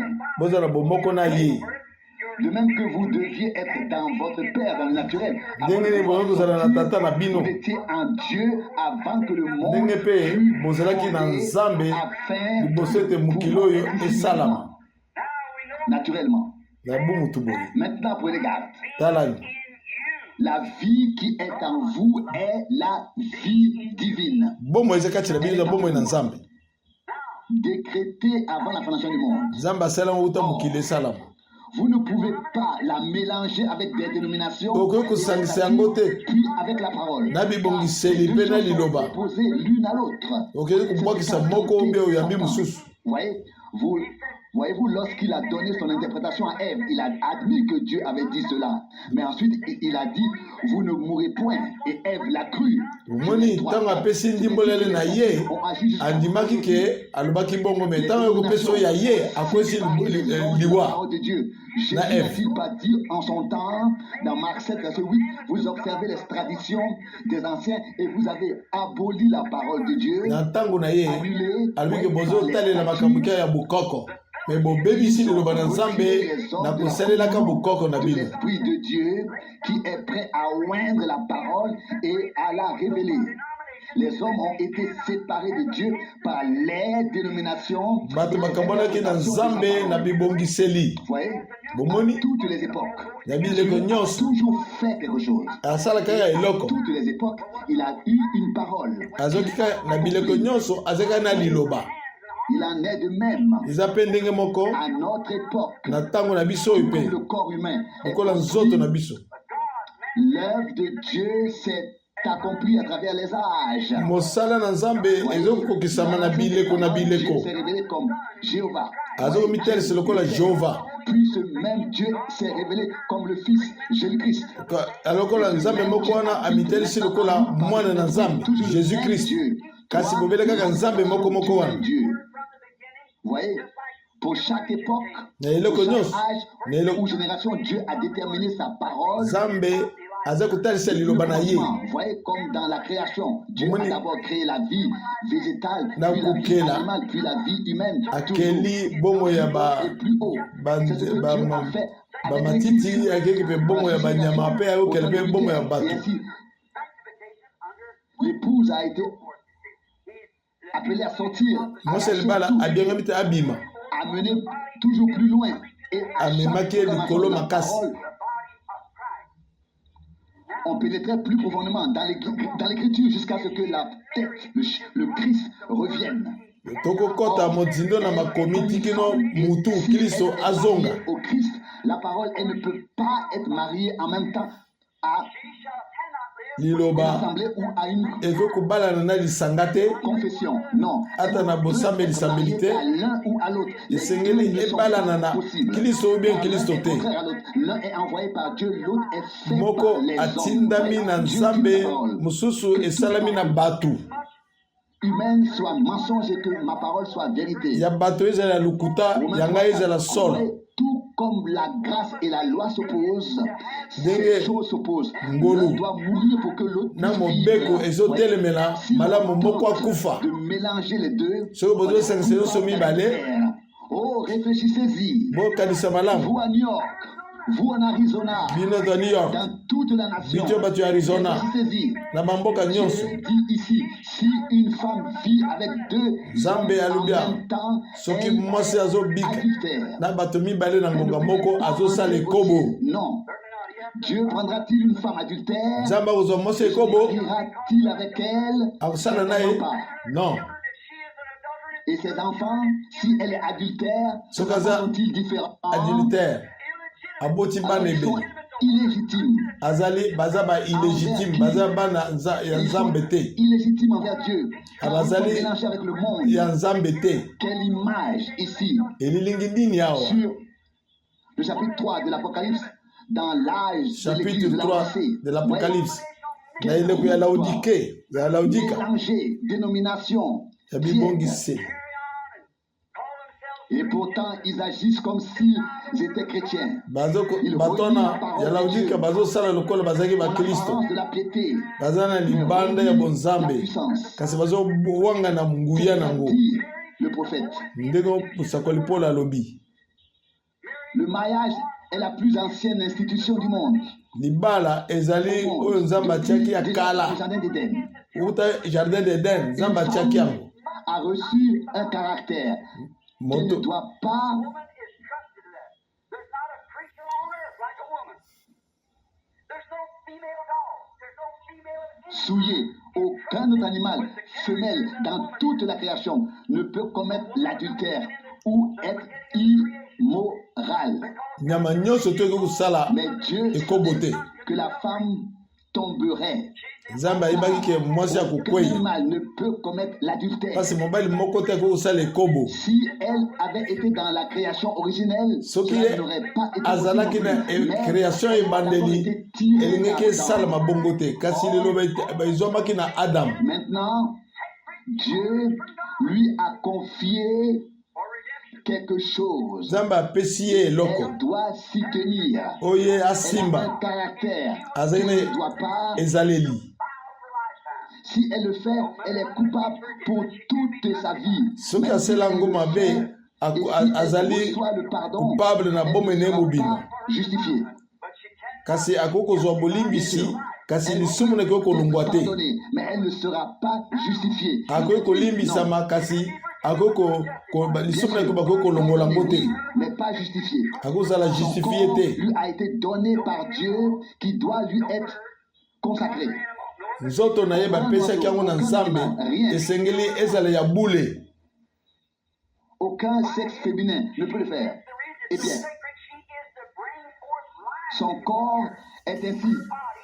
De même que vous deviez être dans votre Père, dans le naturel. Vous étiez en Dieu avant que le monde afin naturellement. Maintenant, prenez garde. La vie qui est en vous est la vie divine. Décrétée avant la fondation du monde. Vous ne pouvez pas la mélanger avec des dénominations, puis avec la parole. Les deux sont opposées l'une à l'autre. Voyez-vous, lorsqu'il a donné son interprétation à Ève, il a admis que Dieu avait dit cela. Mais ensuite, il a dit, vous ne mourrez point. Et Ève l'a cru. Jésus n'a-t-il pas dit en son temps, dans Marc 7, verset 8, vous observez les traditions des anciens et vous avez aboli la parole de Dieu, l'Esprit de Dieu qui est prêt à oindre la parole et à la révéler. Les hommes ont été séparés de Dieu par les dénominations. Vous voyez, à toutes les époques, Dieu a toujours fait quelque chose. À toutes les époques, il a eu une parole. Il en est de même à notre époque, comme le corps humain. L'œuvre de Dieu s'est accompli à travers les âges. Dieu s'est révélé comme Jéhovah. Puis ce même Dieu s'est révélé comme le Fils Jésus-Christ. Jésus-Christ. Vous voyez, pour chaque époque, pour chaque âge ou génération, Dieu a déterminé sa parole. Vous voyez, comme dans la création, Dieu a d'abord créé la vie végétale, puis la vie animale, puis la vie humaine, et plus haut. C'est ce que Dieu a fait avec et ainsi, l'épouse a été appelée à sortir, à mener toujours plus loin, et à chaque parole, on pénétrait plus profondément dans l'écriture jusqu'à ce que la tête, le Christ revienne. Au Christ, la parole, elle ne peut pas être mariée en même temps à une assemblée ou à une confession. Non. Elle peut être mariée à l'un ou à l'autre. Les deux ne sont pas possibles. L'un est envoyé par Dieu, l'autre est fait par les hommes. Humaine soit mensonge et que ma parole soit vérité. Tout comme la grâce et la loi s'opposent, ces choses s'opposent. L'un doit mourir pour que l'autre puisse vivre. Si l'on tente de mélanger les deux, oh, Réfléchissez-y. bokanisa malamu. Vous à New York, vous en Arizona, Bino to New York, dans toute la nation. bito batu ya Arizona, Réfléchissez-y. na bamboka nyonso. Dieu dit ici, si une femme vit avec deux Nzambe hommes en alubia. même temps, Soki elle mwasi est azobika adultère. na bato mibale na ngonga moko azosala ekobo. Non. Dieu prendra-t-il une femme adultère? Nzambe akozwa mwasi ekobo Ira-t-il avec elle? akosala na ye? Non. Et ses enfants, si elle est adultère, ses Soki enfants aza sont-ils différents? adultère aboti bana Ils sont ebele illégitimes. azali baza ba illégitime baza bana ya Ils sont Nzambe te illégitimes envers Dieu. Car ils sont abazali mélangés avec le monde. ya Nzambe te. Quelle image ici Elilingi nini awa? sur le chapitre 3 de l'Apocalypse, dans l'âge de Chapitre l'église de la 3 pensée. de l'Apocalypse. Na ileko ya Laodike, ya Laodika, Mélanger dénomination. ya bibongise. Et pourtant, ils agissent comme s'ils étaient chrétiens. Batona ya Laodika bazosala lokola bazaki ba Kristo. L'apparence de la piété. Baza na libanda ya bonzambe. Kasi bazowanga na nguya nango. Dit le prophète. Ndeko pusakoli Paul alobi. Le mariage est la plus ancienne institution du monde. Libala ezali oyo Nzambe atiaki ya kala. Le jardin d'Éden Uta jardin d'Eden, Nzambe atiaki yango. a reçu un caractère qu'elle ne doit pas souiller. Aucun autre animal femelle dans toute la création ne peut commettre l'adultère ou être immoral. Nyama nyonso to kozala Mais Dieu ekobote. savait que la femme tomberait. Nzambe ayebaki ke mwasi Aucun akokweya. animal ne peut commettre l'adultère. Kasi mobali moko te akokosala ekobo. Si elle avait été dans la création originelle, Soki cela n'aurait pas été azalaki na possible. Mais création ebandeli elingaki esala mabongo te. Kasi lelo ezwamaki na Adam. maintenant, Dieu lui a confié quelque chose. Nzambe apesi ye eloko Elle doit s'y tenir. oyo Elle a asimba un caractère. azali Elle ne na doit pas. ezaleli. Si elle le fait, elle est coupable pour toute sa vie. Soki Même si asala elle yango le mabe fait, et si elle azali reçoit le pardon, coupable na elle bomoi ne na ye sera mobima. pas justifiée. Kasi akoki kozwa bolimbisi kasi lisumu na ekoki kolongwa te. Pardonnée, mais elle ne sera pas justifiée. Akoki kolimbisama kasi akoki lisumu na ekoki bakoki kolongola yango te. Mais pas justifiée. akozala Son justifie corps te. lui a été donné par Dieu qui doit lui être consacré. Nzoto na ye bapesaki yango na Nzambe esengeli ezala ya bule. Aucun sexe féminin ne peut le faire. Eh bien, son corps est ainsi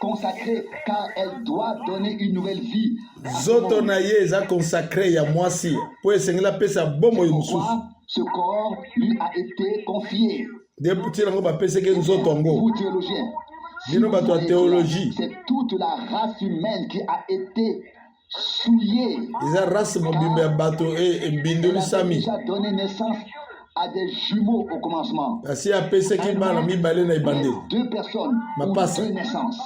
consacré car elle doit donner une nouvelle vie. Nzoto na ye eza consacré ya mwasi po esengeli apesa bomoi mosusu. Pourquoi ce corps lui a été confié? Depuis yango bapesaki nzoto yango. Vous, théologiens, Bino bato ya théologie. c'est toute la race humaine qui a été souillée. Eza race mobimba ya bato Elle ebindeli a sami. déjà donné naissance à des jumeaux au commencement. Kasi apesaki bana mibale na ebande. Deux personnes Ma ou passe. deux naissances.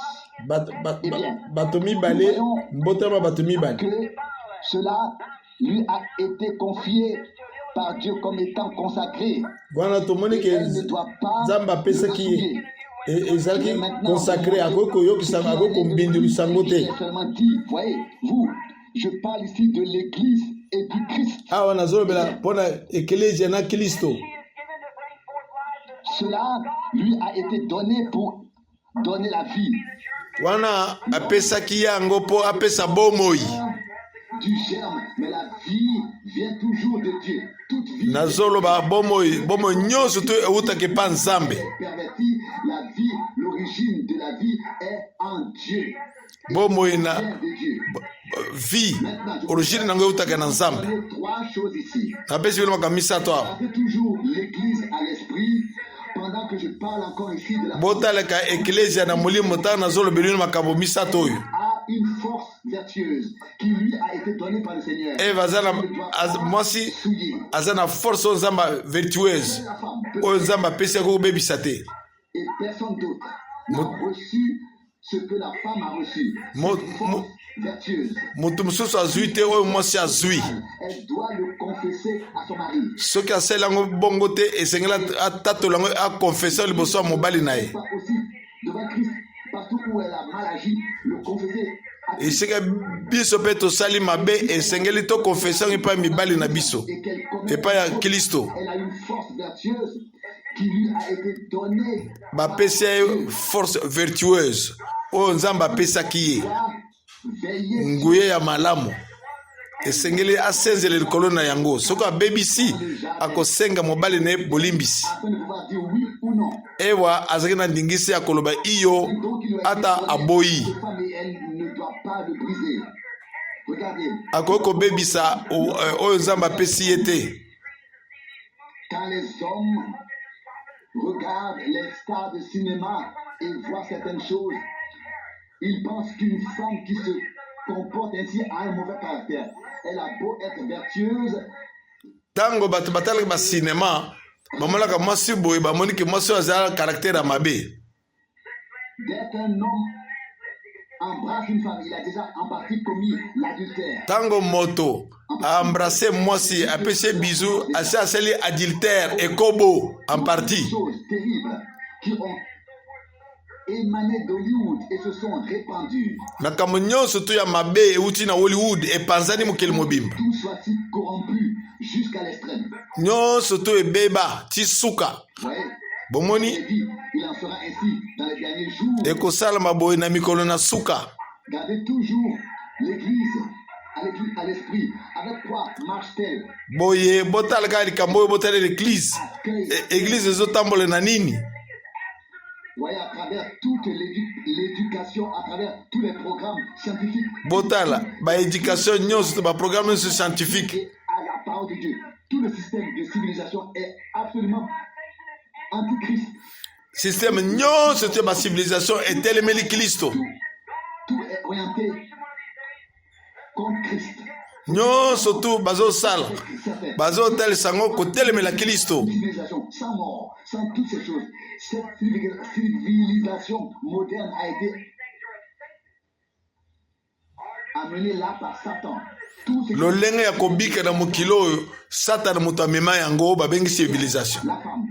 Bato mibale mbotama bato mibale. Que cela lui a été confié par Dieu comme étant consacré. Wana tomoni ke Elle ne doit pas Nzambe apesaki le souiller. ezalaki consacré akoki koyokisa akoki kombindelisa yango te. J'ai seulement dit, voyez, vous, je parle ici de l'Église et du Christ. Awa nazolobela mpona eklesia na Kristo. Cela lui a été donné pour donner la vie. Wana apesaki yango po apesa bomoi. Du germe, mais la vie vient toujours de Dieu. Toute vie Nazoloba bomoi nyonso to eutaki pa Nzambe. pervertie, la vie, l'origine de la vie est en Dieu. Bomoi Elle na vient de Dieu. vie origine nango eutaka na Nzambe. Il y a trois choses ici. Napesi bino makambo misato awa. Gardez toujours l'Église à l'esprit pendant que je parle encore ici de la Botaleka eklesia na molimo ntango nazolobela bino makambo misato oyo. a une force vertueuse qui lui a été donnée par le Seigneur. Eve mwasi aza na force oyo Nzambe vertueuse La femme oyo Nzambe apesi yako kobebisa te. et personne d'autre n'a reçu ce que la femme a reçu. Mo- Cette force vertueuse. moto mosusu azwi te oyo mwasi azwi. Elle doit le confesser à son mari. Soki asali yango bongo te esengeli atatola yango akonfese liboso ya mobali na ye. Pas aussi devant Christ, partout où elle a mal agi, le confesser. Esika biso mpe tosali mabe esengeli tokonfese yango epai ya mibali na biso epai ya Kristo. Elle a une force vertueuse qui lui a été donnée. Bapesi ye force vertueuse oyo Nzambe apesaki ye, Veiller nguye ya malamu esengeli asenzela likolo na yango. Soki abebisi akosenga mobali na ye bolimbisi afin de pouvoir dire oui ou non. ewa azalaki na ndingisi ya koloba iyo Donc il lui a été ata donné aboyi cette femme et elle ne doit pas le briser. Regardez, akoki kobebisa oyo Nzambe apesi ye te. quand les hommes regardent les stars de cinéma et voient certaines choses, ils pensent qu'une femme qui se comporte ainsi a un mauvais caractère. Elle a beau être vertueuse, Tango bato batalaki basinema bamonaka mwasi boye bamoniki mwasi oyo azala karaktere ya mabe. dès qu'un homme embrasse une femme, il a déjà en partie commis l'adultère. Tango moto aembrase mwasi apesi ye bizu asi asali adultère ekobo en partie. Des choses terribles qui ont émané d'Hollywood et se sont répandues. Makambo nyonso tu ya mabe euti na Hollywood epanzani mokili mobimba. Tout soit-il corrompu jusqu'à l'extrême. Nyonso tu ebeba ti suka Vous voyez, bomoni il est dit, il en sera ainsi dans les derniers jours. ekosalama boye na mikolo na suka. Gardez toujours l'Église à l'esprit. Avec quoi marche-t-elle? Boye botala kaka likambo oyo botala l'église. Église ezotambola na nini? Vous voyez, à travers toute l'éducation, à travers tous les programmes scientifiques, Botala baéducation nyonso baprogramme nyonso scientifique. et à la parole de Dieu, tout le système de civilisation est absolument antichrist. Système nyonso tu basivilisation etelemeli Kristo. Tout est orienté contre Christ. Nyonso tu bazosala C'est fait. bazotalisa yango kotelemela Kristo. Une civilisation sans mort, sans toutes ces choses. Cette civilisation moderne a été amenée là par Satan. Tout ce qui lolenge ya kobika na mokili oyo satana moto amema yango babengi civilisation. la femme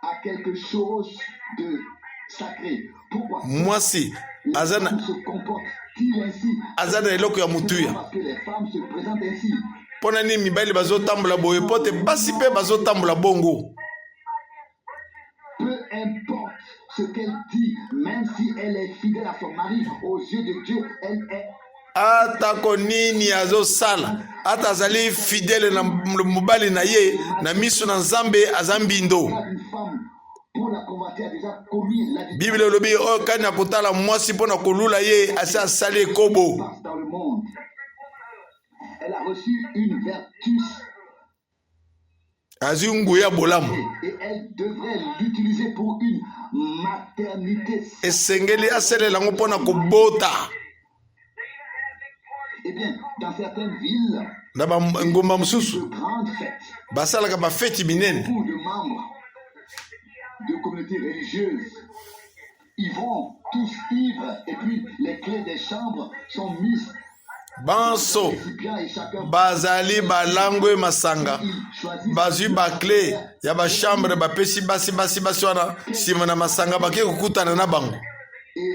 a quelque chose de sacré. Pourquoi? Mwasi Les aza femmes na- se comportent-ils ainsi? aza na eloko ya motuya. Parce que les femmes se présentent ainsi. Mpona nini mibali bazotambola boye po te basi mpe bazotambola bongo. Peu importe ce qu'elle dit, même si elle est fidèle à son mari, aux yeux de Dieu, elle est Atako nini azosala ata azali fidèle na mobali na ye na miso na Nzambe aza mbindo. une femme pour la convertir a déjà commis l'adultère Bible elobi oyo kani akotala mwasi mpona kolula ye asi asali ekobo. dans le monde. Elle a reçu une vertu Azwi nguya bolamu et elle devrait l'utiliser pour une maternité. esengeli asalela yango mpona kobota. Eh bien, dans certaines villes, Na bangomba mosusu de grandes fêtes, basalaka bafeti minene. beaucoup de membres de communautés religieuses, ils vont tous ivres et puis les clés des chambres sont mises Banso dans les récipients et chacun bazali balangwe masanga il choisit bazwi bakle ya bashambre bapesi basi wana nsima na masanga bake kokutana na bango. et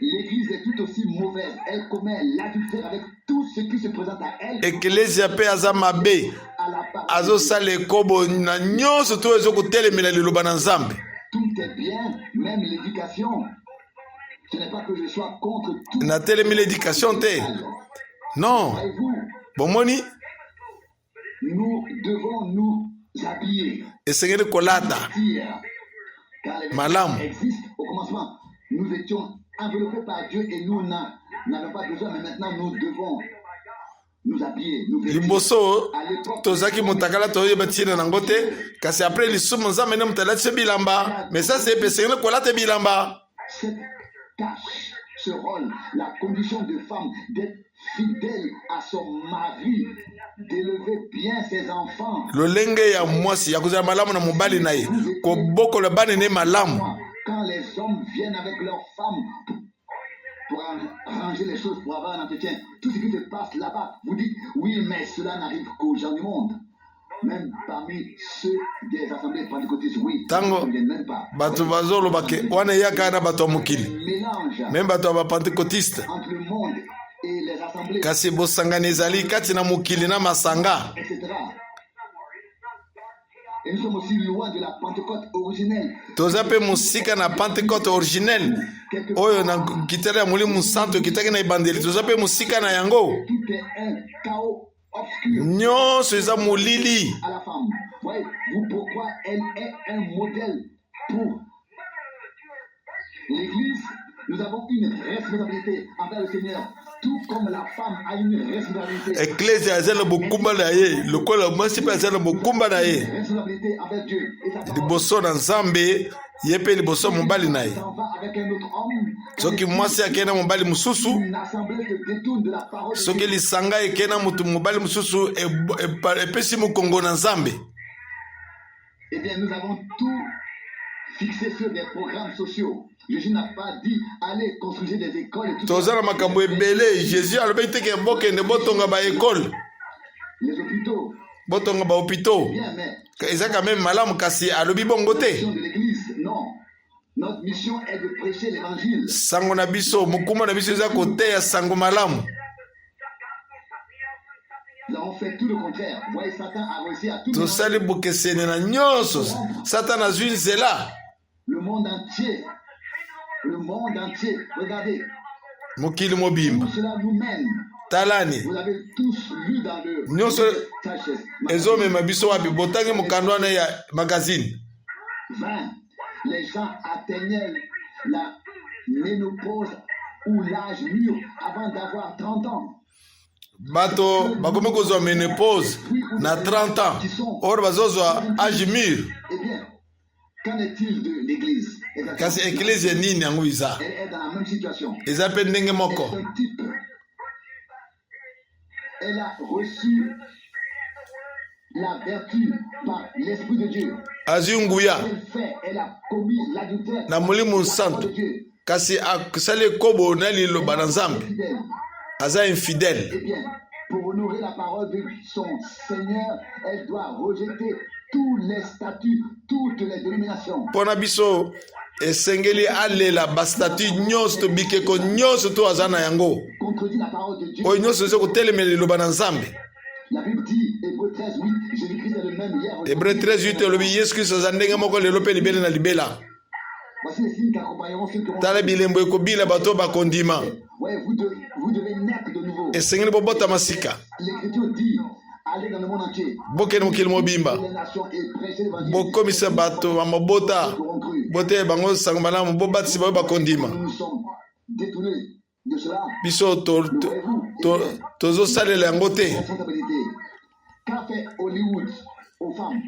l'église est tout aussi mauvaise. Elle commet l'adultère avec tout ce qui se présente à elle Eklezia mpe aza mabe à la part. azosala ekobo na nyonso to ezokotelemela liloba na Nzambe. Tout est bien, même l'éducation. Ce n'est pas que je sois contre tout. Natelemi l'éducation te. Non, Voyez-vous, bomoni nous devons nous habiller. esengeli kolata Dire, car les Malam. existent au commencement. Nous étions enveloppés par Dieu et nous n'avions pas besoin, mais maintenant nous devons nous habiller, nous vêtir. liboso À l'époque, tozaki motakala toyeba ntina nango te kasi apres lisumu Nzambe nde moto alatisi bilamba mais sasa epe esengeli kolata bilamba. cette tâche, ce rôle, la condition de femme d'être fidèle à son mari, d'élever bien ses enfants. Lolenge ya mwasi ya kozala malamu na mobali na ye kobokola bana ne malamu. Quand les hommes viennent avec leurs femmes pour arranger les choses pour avoir un entretien. Tout ce qui se passe là-bas, vous dites, oui, mais cela n'arrive qu'aux gens du monde. Même parmi ceux des assemblées pentecôtistes, oui, Tango, ils ne viennent même pas. bato bazoloba ke wana yaka na bato ya mokili. Mélange Même bato ya bapentekotiste. entre le monde et les assemblées, Kasi bosangana ezali kati na mokili na masanga. etc. Et nous sommes aussi loin de la Pentecôte originelle. Toza pe musika na Pentecôte originel. Oyo na kitara ya mulimu santo kitaki na ibandeli. Toza pe musika na yango. Tout est un chaos obscur Nyonso eza molili. à la femme. Voyez-vous pourquoi elle est un modèle pour l'Église? Nous avons une responsabilité envers le Seigneur, tout comme la femme a une responsabilité. Ecclesia eza na bokumba na ye. Lokola mwasi pe eza na bokumba na ye. Responsabilité envers Dieu et sa parole. Liboso na Nzambe ye pe liboso mobali na ye. S'en va avec un autre homme. Soki mwasi akei na mobali mosusu, Une assemblée se détourne de la parole de soki Dieu. lisanga ekei na mutu mobali mosusu epesi mokongo na Nzambe. Eh bien, nous avons tout fixé sur des programmes sociaux. Jésus n'a pas dit allez construire des écoles et tout Toza na ça. makambo ebele. Jésus alobi teke bokende botonga ba école, Les hôpitaux, botonga ba hôpitaux. bien, mais Eza quand même malamu kasi alobi bongo la te. mission de l'Église, non. Notre mission est de prêcher l'Évangile. Sango na biso, mokuma na biso eza koteya sango malamu. Nous avons fait tout le contraire. Vous voyez, Satan a réussi à tout mélanger. Tosali bokeseni na nyonso. Satan azwi nzela. Le monde entier. Le monde entier. Regardez, Mokili mobimba. tout cela nous mène. Talani. Vous avez tous lu dans le Nyonso Sagesse, ezomema biso wapi botangi mokando wana ya magazine. 20. Les gens atteignaient la ménopause ou l'âge mûr avant d'avoir 30 ans. Bato bakomi kozwa ménopause na 30 ans. Or bazozwa âge mûr. Eh bien, qu'en est-il de l'Église? Kasi eklezia nini yango iza? Elle est dans la même situation. Eza pe ndenge moko. C'est un type. Elle a reçu la vertu par l'Esprit de Dieu. Azwi nguya Elle fait, elle a commis l'adultère na mulimu par la santo. parole de Dieu. Kasi asali ekobo na liloba na Nzambe. Fidèle. Aza infidèle. Eh bien, pour honorer la parole de son Seigneur, elle doit rejeter tous les statuts, toutes les dénominations. Mpona biso esengeli alela bastatu nyonso to bikeko nyonso to aza na yango. Contredit la parole de Dieu. Oyo nyonso eza kotelemela liloba na Nzambe. La Bible dit, Hébreux 13, 8, Jésus-Christ est le même hier. Hébreu 13:8 elobi Yesu Kristo aza ndenge moko lelo mpe libele na libela. Voici les signes qu'accompagneront ceux qui auront. Tala bilembo ekobila bato bakondima. Ouais, vous devez naître de nouveau. Esengeli bobotama sika. L'Écriture dit, allez dans le monde entier. Bokende mokili mobimba. Les nations et prêchez l'évangile. Bokomisa bato ya mabota. Qui auront cru. Bote bango sango malamu bobatisi bayo bakondima. Nous nous sommes détournés de cela. Biso tozosalela yango te. Responsabilité. Qu'a fait Hollywood aux femmes?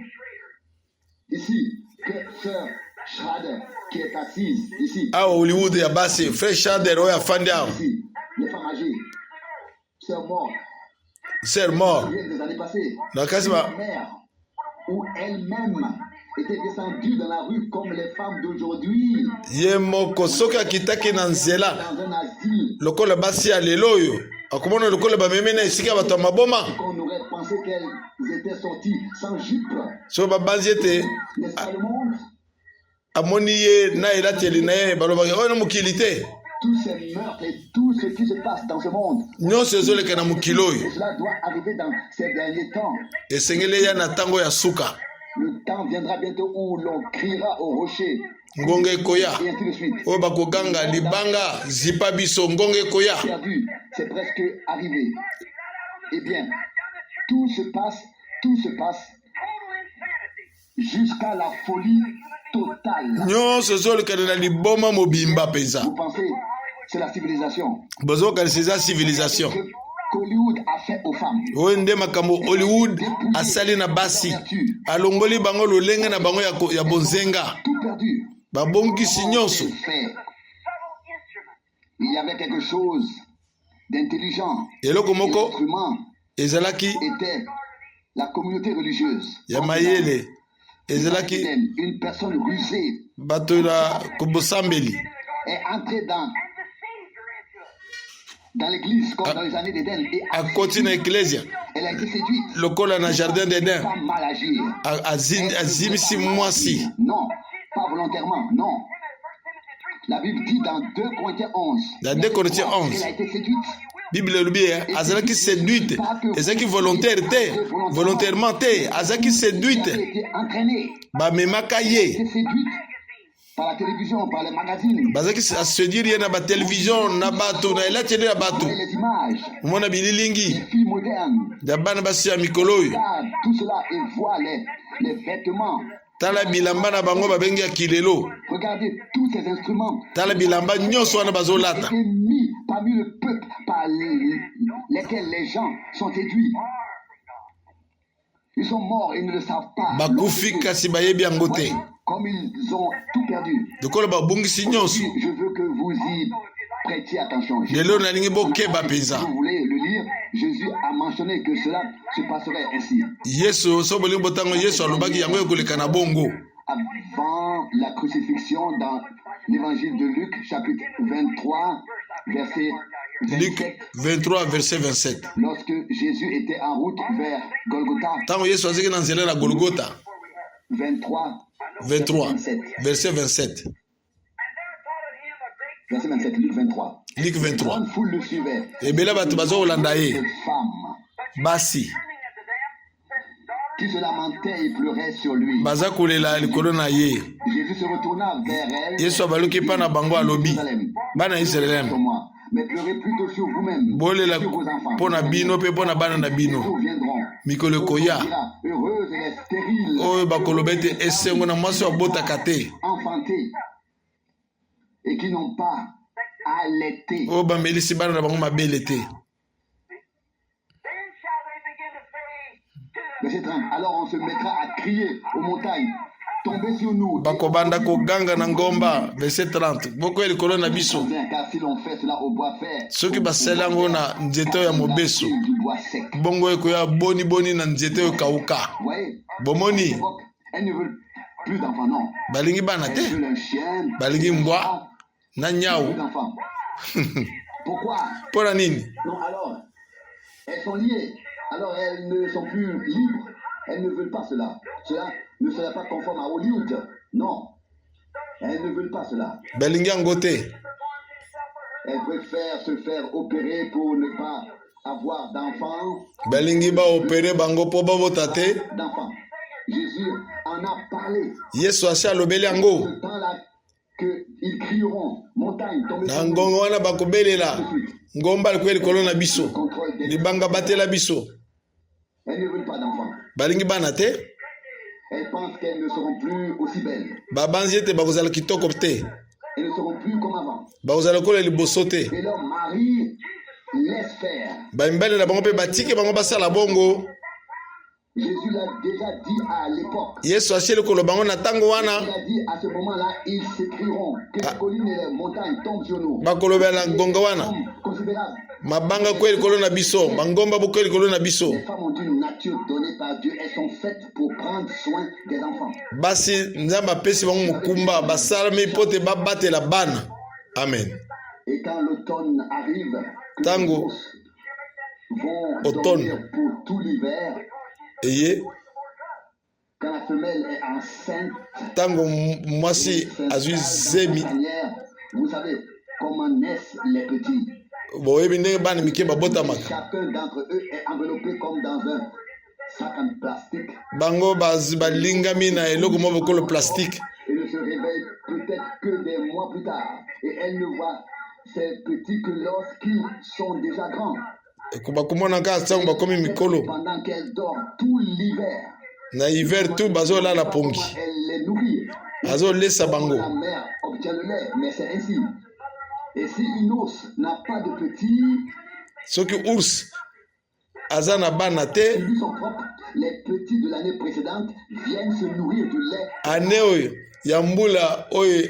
Ici, que Sœur Schrader, qui est assise ici. Awa Hollywood ya basi Frère Shader oyo afandi awa. Ici, les femmes âgées, sœurs mortes, Sœur mort. viennent des années passées. Na kasi Une ba mère où elle-même était descendue dans la rue comme les femmes d'aujourd'hui, ye moko soki akitaki na nzela dans un asile, lokola basi ya lelo oyo akomona lokola bamemi na esika bato ya maboma qu'on aurait pensé qu'elles étaient sorties sans jupe. so babanzi ete N'est-ce pas le monde? amoni ye na elateli na ye balobaki oyo na mokili te. Tous ces meurtres et tout ce qui se passe dans ce monde, Nyonso ezoleka na mokili oyo et cela doit arriver dans ces derniers temps. esengeli eya na ntango ya suka. Le temps viendra bientôt où l'on criera au rocher, Ngonga ekoya et ainsi de suite. oyo bakoganga libanga zipa biso ngonga ekoya. Perdu, c'est presque arrivé. Eh bien, tout se passe jusqu'à la folie totale. Nyonso ezolekana na liboma mobimba mpenza. Vous pensez, c'est la civilisation. Bozokanisa eza civilisation Ce qu'Hollywood a fait aux femmes. oyo nde makambo Hollywood asali na basi alongoli bango lolenge na bango ya bonzenga Tout perdu. babongisi nyonso. Fait. Il y avait quelque chose d'intelligent. Eloko Et moko l'instrument ezalaki était la communauté religieuse. ya mayele ezalaki Une personne rusée bato na kobosambeli est entrée dans dans l'église comme dans les années d'Éden et akoti na ecclesia elle a été séduite. lokola na jardin d'Eden Pas mal agir. azimisi mwasi. Non, pas volontairement, non. La Bible dit dans 2 Corinthiens 11. Dans 2 Corinthiens 11. Elle a été séduite. Bible elobi azalaki séduite ezalaki volontaire te volontairement te azalaki séduite Elle a été entraînée. bamemaka Elle a ye été séduite par la télévision, par les magazines, bazalaki aséduire ye na batelevizio na bato na elateli ya bato par les images, omona les bililingi filles modernes. ya bana basi ya mikolo oyo Regarde tout cela et voit les vêtements. tala bilamba na bango babengi ya kilelo Regardez tous ces instruments tala bilamba nyonso wana bazolata étaient mis parmi le peuple par lesquels les gens sont séduits. Ils sont morts et ne le savent pas. bakufi kasi bayebi yango te Ouais, comme ils ont tout perdu. lokola babungisi nyonso Je veux que vous y prêtiez attention. lelo nalingi bokeba mpenza Si vous voulez le lire, Jésus a mentionné que cela se passerait ainsi. yesu so bolingi botango yesu alobaki yango ekoleka na bongo Avant la crucifixion, dans l'évangile de Luc, chapitre 23, verset Luc 27, 23 verset 27 lorsque Jésus était en route vers Golgotha, ntango yesu azalaki na nzela na golgota 23, 23 27, verset 27 verset 27, Luc 23. Luc Une 23 grande foule le suivait. ebele bato bazokolanda Des ye femmes basi qui se lamentaient et pleuraient sur lui. baza kolela likolo na ye Jésus se retourna vers elles. yesu abaluki mpa na bango alobi Jérusalem, bana ya sur israele moi, mais pleurez plutôt sur vous-même, bolela sur vos enfants. mpo na bino mpe mpo na bana na Les bino jours viendront. mikolo ekoya Dira, heureuses les stériles, oyo bakoloba ete esengo na mwasi abotaka te enfantés, et qui n'ont pas allaité. oyo bamelisi bana na bango mabele te Verset 30. Alors on se mettra à crier aux montagnes, tombez sur nous. bakobanda koganga na ngomba verset 30 bokoya likolo na biso Car si l'on fait cela au bois fer, soki basala yango na nzete oyo ya mobeso du bois sec. bongo ekoya boniboni na nzete oyo kauka Vous voyez, bomoni elles ne veulent plus d'enfants, non. balingi bana te Elles veulent un chien, balingi mbwa na plus nyau d'enfants. Pourquoi? mpo na nini Non, alors, elles sont liées. Alors, elles ne sont plus libres. Elles ne veulent pas cela. Cela ne sera pas conforme à Hollywood. Non. Elles ne veulent pas cela. balingi yango te Elles préfèrent se faire opérer pour ne pas avoir d'enfants. balingi baopere bango mpo babota te D'enfants. Jésus en a parlé. yesu asi alobeli yango Ce temps-là qu'ils crieront, montagne, tombez na sur nous. ngongo wana bakobelela ngomba likoya likolo na biso Contrôle des... libanga batela biso Elles ne veulent pas d'enfants. balingi bana te Elles pensent qu'elles ne seront plus aussi belles. babanzi ete bakozala kitoko te Elles ne seront plus comme avant. bakozala lokola liboso te Et leur mari laisse faire. bamibali na bango mpe batike bango basala bongo Jésus l'a déjà dit à l'époque. yesu asieli koloba bango na ntango wana Il a dit à ce moment-là, ils s'écrieront que les collines et les montagnes tombent sur nous. bakolobela ngonga wana Comme considérable. mabanga kweli likolo na biso bangomba bokweli likolo na biso Les femmes ont une nature donnée par Dieu. Elles sont faites pour prendre soin des enfants. basi nzambe apesi bango mokumba basalami mpo te babatela bana amen Et quand l'automne arrive, que Tango. les ours vont Automne. dormir pour tout l'hiver, eye quand la femelle est enceinte, ntango mwasi azwi zemi vous savez comment naissent les petits. boyebi ndenge bana mike babotamaka Chacun d'entre eux est enveloppé comme dans un sac en plastique bango balingami na eloko moko lokolo plastique et ne se réveille peut-être que des mois plus tard. Et elle ne voit ces petits que lorsqu'ils sont déjà grands. bakomona kaka ntango bakomi mikolo Pendant qu'elle dort tout l'hiver, na hiver tu bazolala pongi elle les nourrit. azolesa bango La mère obtient le lait, mais c'est ainsi. Et si une ours n'a pas de petits, soki ours aza na bana te ils lui sont propres. Les petits de l'année précédente viennent se nourrir du lait. ane oyo ya mbula oyo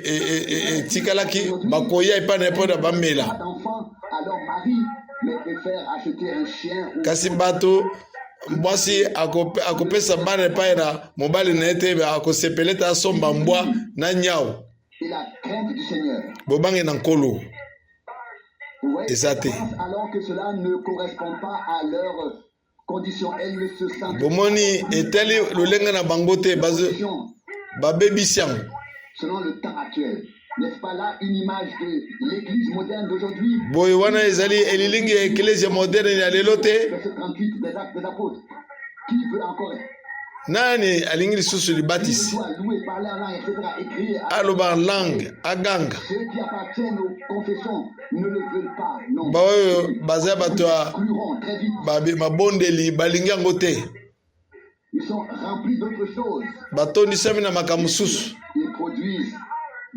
etikalaki bakoya epai na ye mpo na bamela Pas d'enfant à leur mari, mais préfèrent acheter un chien ou kasi bato mwasi akopesa bana epai na mobali na ye te akosepele ete asomba mbwa na nyau et la crainte du Seigneur. bobange na nkolo Vous voyez, ezate. pensent alors que cela ne correspond pas à leurs conditions. Elles ne se sentent Bomoni etali lulenga na bango te bazo babebisi yango. selon le temps actuel. N'est-ce pas là une image de l'église moderne d'aujourd'hui? Boye wana ezali elilingi ya eklezia moderne ya lelo te. Verset 38 des Actes des Apôtres. Qui veut encore Nani alingi lisusu libatisi soit louer, parler en langue, etc. Écrire. aloba langue aganga Ceux qui appartiennent aux confessions ne le veulent pas. Non. baoyo baza bato ya Excluront très vite. mabondeli balingi yango te Ils sont remplis d'autres choses. batondisami na makambo mosusu Ils produisent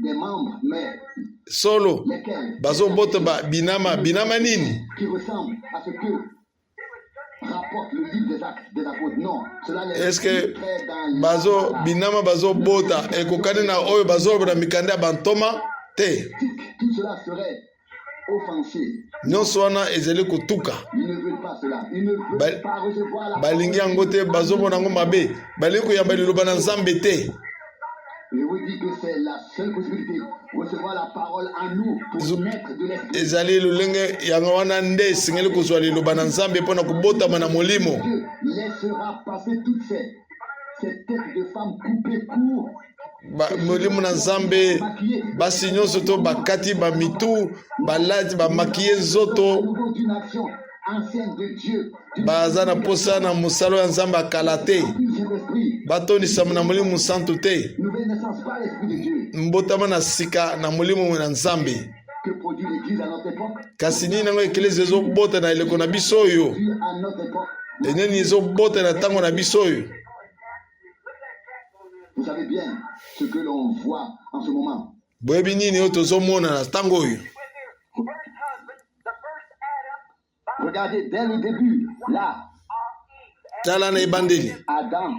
des membres, mais solo lesquels bazobota binama nini qui ressemblent à ce que rapporte le livre des Actes des Apôtres. Non, cela les est-ce que très dans bazo binama bazobota ekokani na oyo bazoloba na mikanda ya bantoma te. tout cela serait offensé. Nyonso wana ezali kotuka Ils ne veulent pas cela. Ils ne veulent pas recevoir la balingi yango te bazomona yango mabe balingi koyamba liloba na nzambe te. Je vous dis que c'est la seule possibilité. Recevoir la parole en nous pour naître de l'esprit. Ezali lulenge yango wana nde esengeli kozwa liloba na nzambe mpona kobotama na molimo. Dieu laissera passer toutes ces têtes de femmes coupées court. Molimo na nzambe basi nyonso to bakati bamitu balati bamakiye À nzoto nouveau d'une action ancienne de Dieu. baza na posa na mosalo ya nzambe akala te Plus cet esprit. batondisama na molimo santu te Nouvelle naissance par l'esprit de Dieu. mbotama na sika na molimo na nzambe. Que produit l'église à notre époque? Kasi nini nango eklezia ezobota na eleko na biso oyo Puis à notre époque. eneni ezobota na ntango na biso oyo. Vous savez bien ce que l'on voit en ce moment. Boyebi nini oyo tozomona na ntango oyo. Regardez dès le début, là, Tala na ebandeli Adam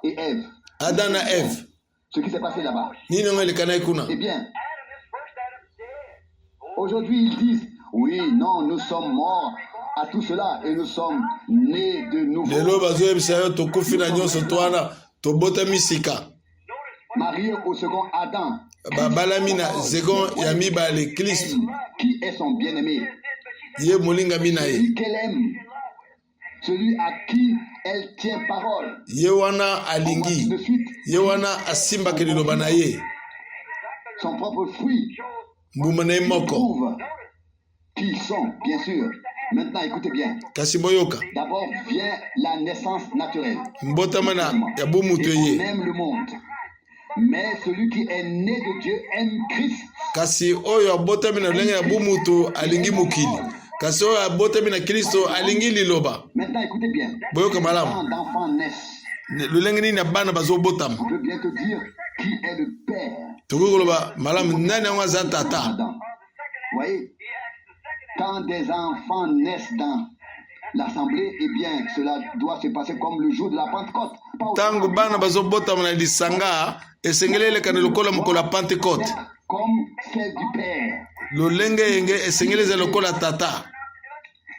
et Ève. Adam na Eve Ce qui s'est passé là-bas. nini nango elekana kuna. Eh bien, aujourd'hui ils disent, oui, non, nous sommes morts à tout cela et nous sommes nés de nouveau. Lelo bazoyebisa yo tokufi na nyonso to wana tobotami sika Marié au second Adam. babalami na second ya mibale Kristo Qui est son bien-aimé? ye molingami na ye Celui qu'elle aime. Celui à qui elle tient parole. ye wana Ainsi alingi de suite. ye wana asimbaki liloba na ye Son propre fruit mbuma na ye moko prouve qui ils sont, bien sûr. Maintenant, écoutez bien. kasi boyoka D'abord vient la naissance naturelle. mbotama na ya bomutu Et on ye aime le monde. Mais celui qui est né de Dieu aime Christ. kasi oyo abotami na lolenge ya bomutu alingi mokili kasi oyo abotami na Kristo alingi liloba. Maintenant, écoutez bien. Boyoka malamu Quand d'enfants naissent, lolenge nini ya bana bazobotama on peut bien te dire qui est le père tokoki koloba malamu nani yango aza tata. d'Adam. Vous voyez, quand des enfants naissent dans l'assemblée, eh bien, cela doit se passer comme le jour de la Pentecôte. Pas au Ntango bana bazobotama na lisanga esengeli elekana lokola mokolo ya Pentecote. comme celle du père. Lolenge yenge esengeli eza lokola tata.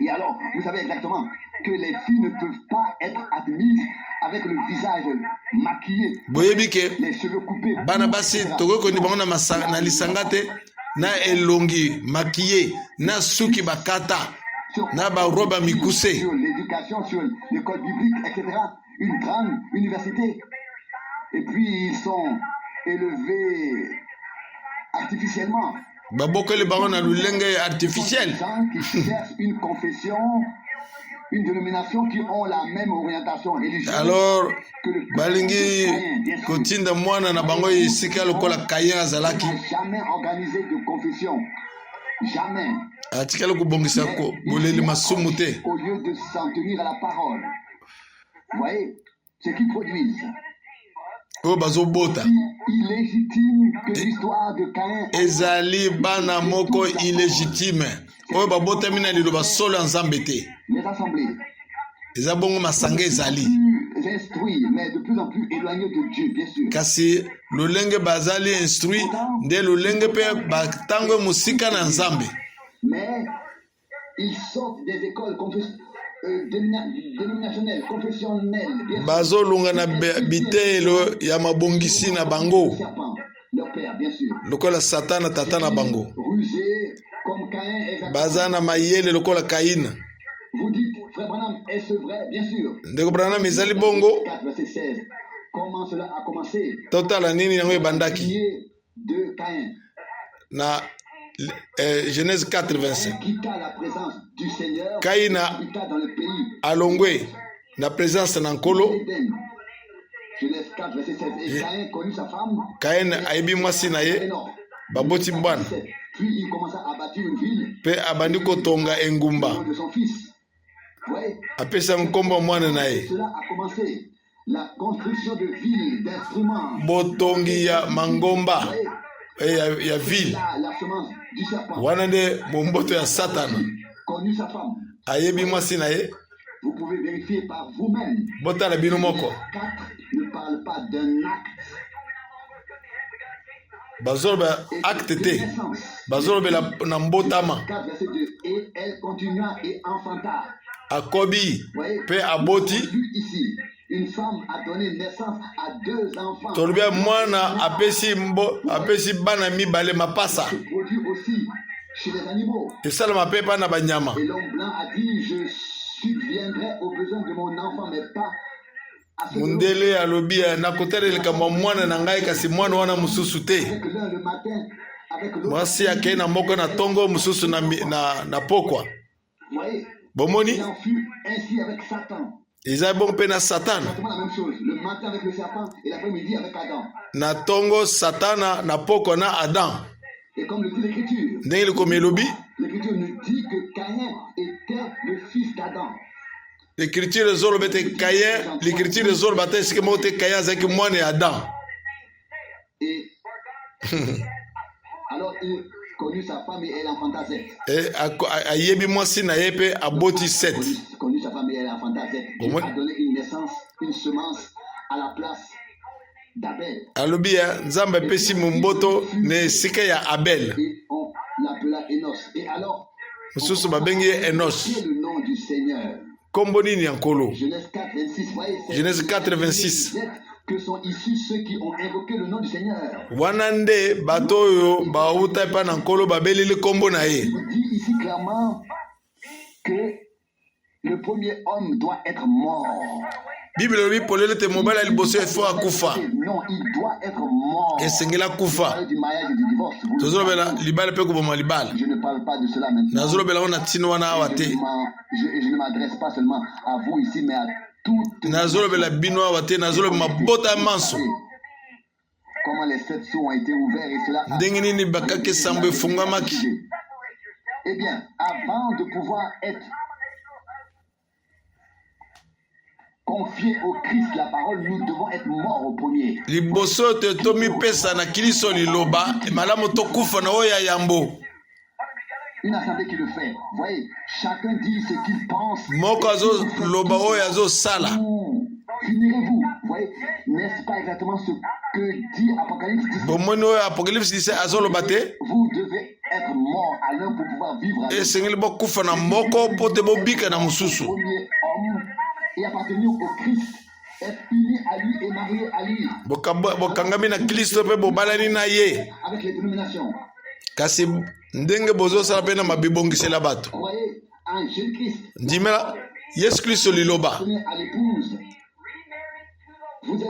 Et alors, vous savez exactement que les filles ne peuvent pas être admises avec le visage maquillé, Boyebi ke les cheveux coupés. bana basi tokoki kondi bango na lisanga te na elongi makiye na suki bakata na barobe ya mikuse. Sur l'éducation, sur l'école biblique, etc. Une grande université. Et puis, ils sont élevés artificiellement. Babokeli bango na lulenge artificiel. Des gens qui cherchent une confession, une dénomination qui ont la même orientation religieuse Alors que le balingi païen, bien sûr. kotinda mwana na bango esika lokola kayen azalaki N'a jamais organisé de confession. Jamais. atikali kobongisa boleli masumu te. Au lieu de s'en tenir à la parole. Vous voyez ce qu'ils produisent. Oyo bazobota Illégitime que l'histoire de Caïn. ezali bana moko illégitime oyo babotami na liloba solo ya nzambe te. Les assemblées. Eza bongo masanga ezali Plus instruits, mais de plus en plus éloignés de Dieu, bien sûr. kasi lolenge bazali instruit nde lolenge mpe batango mosika na nzambe. Mais ils sortent des écoles dénominationnelles, confessionnelles, bien sûr. Bazolunga na bitelo ya mabongisi na bango Serpent, leur père, bien sûr. lokola satana tata na bango. Rusé comme Caïn, bazana mayele lokola Kaina. Vous dites, frère Branham, est-ce vrai? Bien sûr. Ndeko Branham ezali bongo. 4, verset 16. Comment cela a commencé? Totala nini yango ebandaki De Caïn. Na Genèse 4, 25. Quitta la présence du Seigneur. Kaina Habita dans le pays. alongwe na présence na nkolo. Genèse 4, verset 16. Et Caïn connut sa femme. Kain aibi mwasi na ye baboti bwana. Puis il commença à bâtir une ville. Pe abandi kotonga engumba. De son fils. Ouais. Apesa nkombo mwana na ye. Cela a commencé. La construction de villes, d'instruments. Botongi ya mangomba. Ya ville. La semence du serpent. Wana nde momboto ya Satana. Connu sa femme. Ayebi mwasi na ye. Vous pouvez vérifier par vous-même. Botala bino moko. 4 ne parle pas d'un acte. Bazoloba acte te. Bazoloba na mbotama. 4 verset 2. Et elle continua et enfanta. Akobi pe aboti. Ici, une femme a donné naissance à 2 enfants. Tolubia mwana apesi bana mibale mapasa. Se produit aussi chez les animaux. Esala mapepa na banyama. Et l'homme blanc a dit, je subviendrai aux besoins de mon enfant, mais pas à ce Mundele alobi na koteleka kama mwana na ngai kasi mwana wana mususu te. le matin avec l'autre. Mwasi yake na moko na tongo mususu na pokwa. Voyez, Bomoni il en fut ainsi avec Satan. Eza bon pe na Satana. Exactement la même chose. Le matin avec le serpent et l'après-midi avec Adam. Na tongo Satana na pokwa na Adam. Et comme le dit l'Écriture, Ndenge komi lobi l'Écriture nous dit que Caïn était le fils d'Adam. l'écriture zolo bete Caïn, l'écriture zolo bata sike mote Caïn zaki mwana ya Adam. Et alors il connut sa femme et elle enfanta Seth. Et ayebi mwasi na ye pe aboti Seth. Connut sa femme et elle enfanta Seth. Il a donné une naissance, une semence à la place d'Abel. Alobi ya Nzambe pesi mumboto ne sike ya Abel. Et on l'appela Enos. Et alors, Mususu babengi Enos. quel est le nom du Seigneur? Kombo nini ya nkolo? Genèse 4, 26. Voyez, Genèse 4, 26. Que sont issus ceux qui ont invoqué le nom du Seigneur. Wana nde bato oyo bauta epa na nkolo babeleli kombo na ye. Il dit ici clairement que le premier homme doit être mort. Bible lobi polele te mobala liboso efo akufa. Non, il doit être mort. Esengela kufa. Du mariage et du divorce. Tozolobela libala pe kuboma libala. Je ne parle pas de cela maintenant. Nazolobela ona tino wana awa te. Je ne m'adresse pas seulement à vous ici, mais à toutes. Nazolobela bino awa te, nazolobela mabota manso. Comment les 7 sceaux ont été ouverts et cela. Ndenge nini bakake sambo efungamaki. Eh bien, avant de pouvoir être confié au Christ la parole, nous devons être morts au premier. Liboso te tomi pesa na Kristo liloba, malamu to kufa na oya yambo. Une assemblée qui le fait. Vous voyez, chacun dit ce qu'il pense. Moko azo loba oya azo sala. Finirez-vous. Vous voyez, n'est-ce pas exactement ce que dit Apocalypse 17? Bomoni oya Apocalypse 17 azo loba te. Vous devez être mort à l'un pour pouvoir vivre à l'autre. Esengeli bo kufa na moko pote bo bika na mususu. Le premier homme et appartenir au Christ, être uni à lui et marié à lui. Bokangami na Kristo pe bobalani na ye. Avec les dénominations. Kasi ndenge bozo sala pe na mabibongisela bato. Croyez en Jésus-Christ. Ndimela Yesu Kristo liloba. Tenez à l'épouse. Vous êtes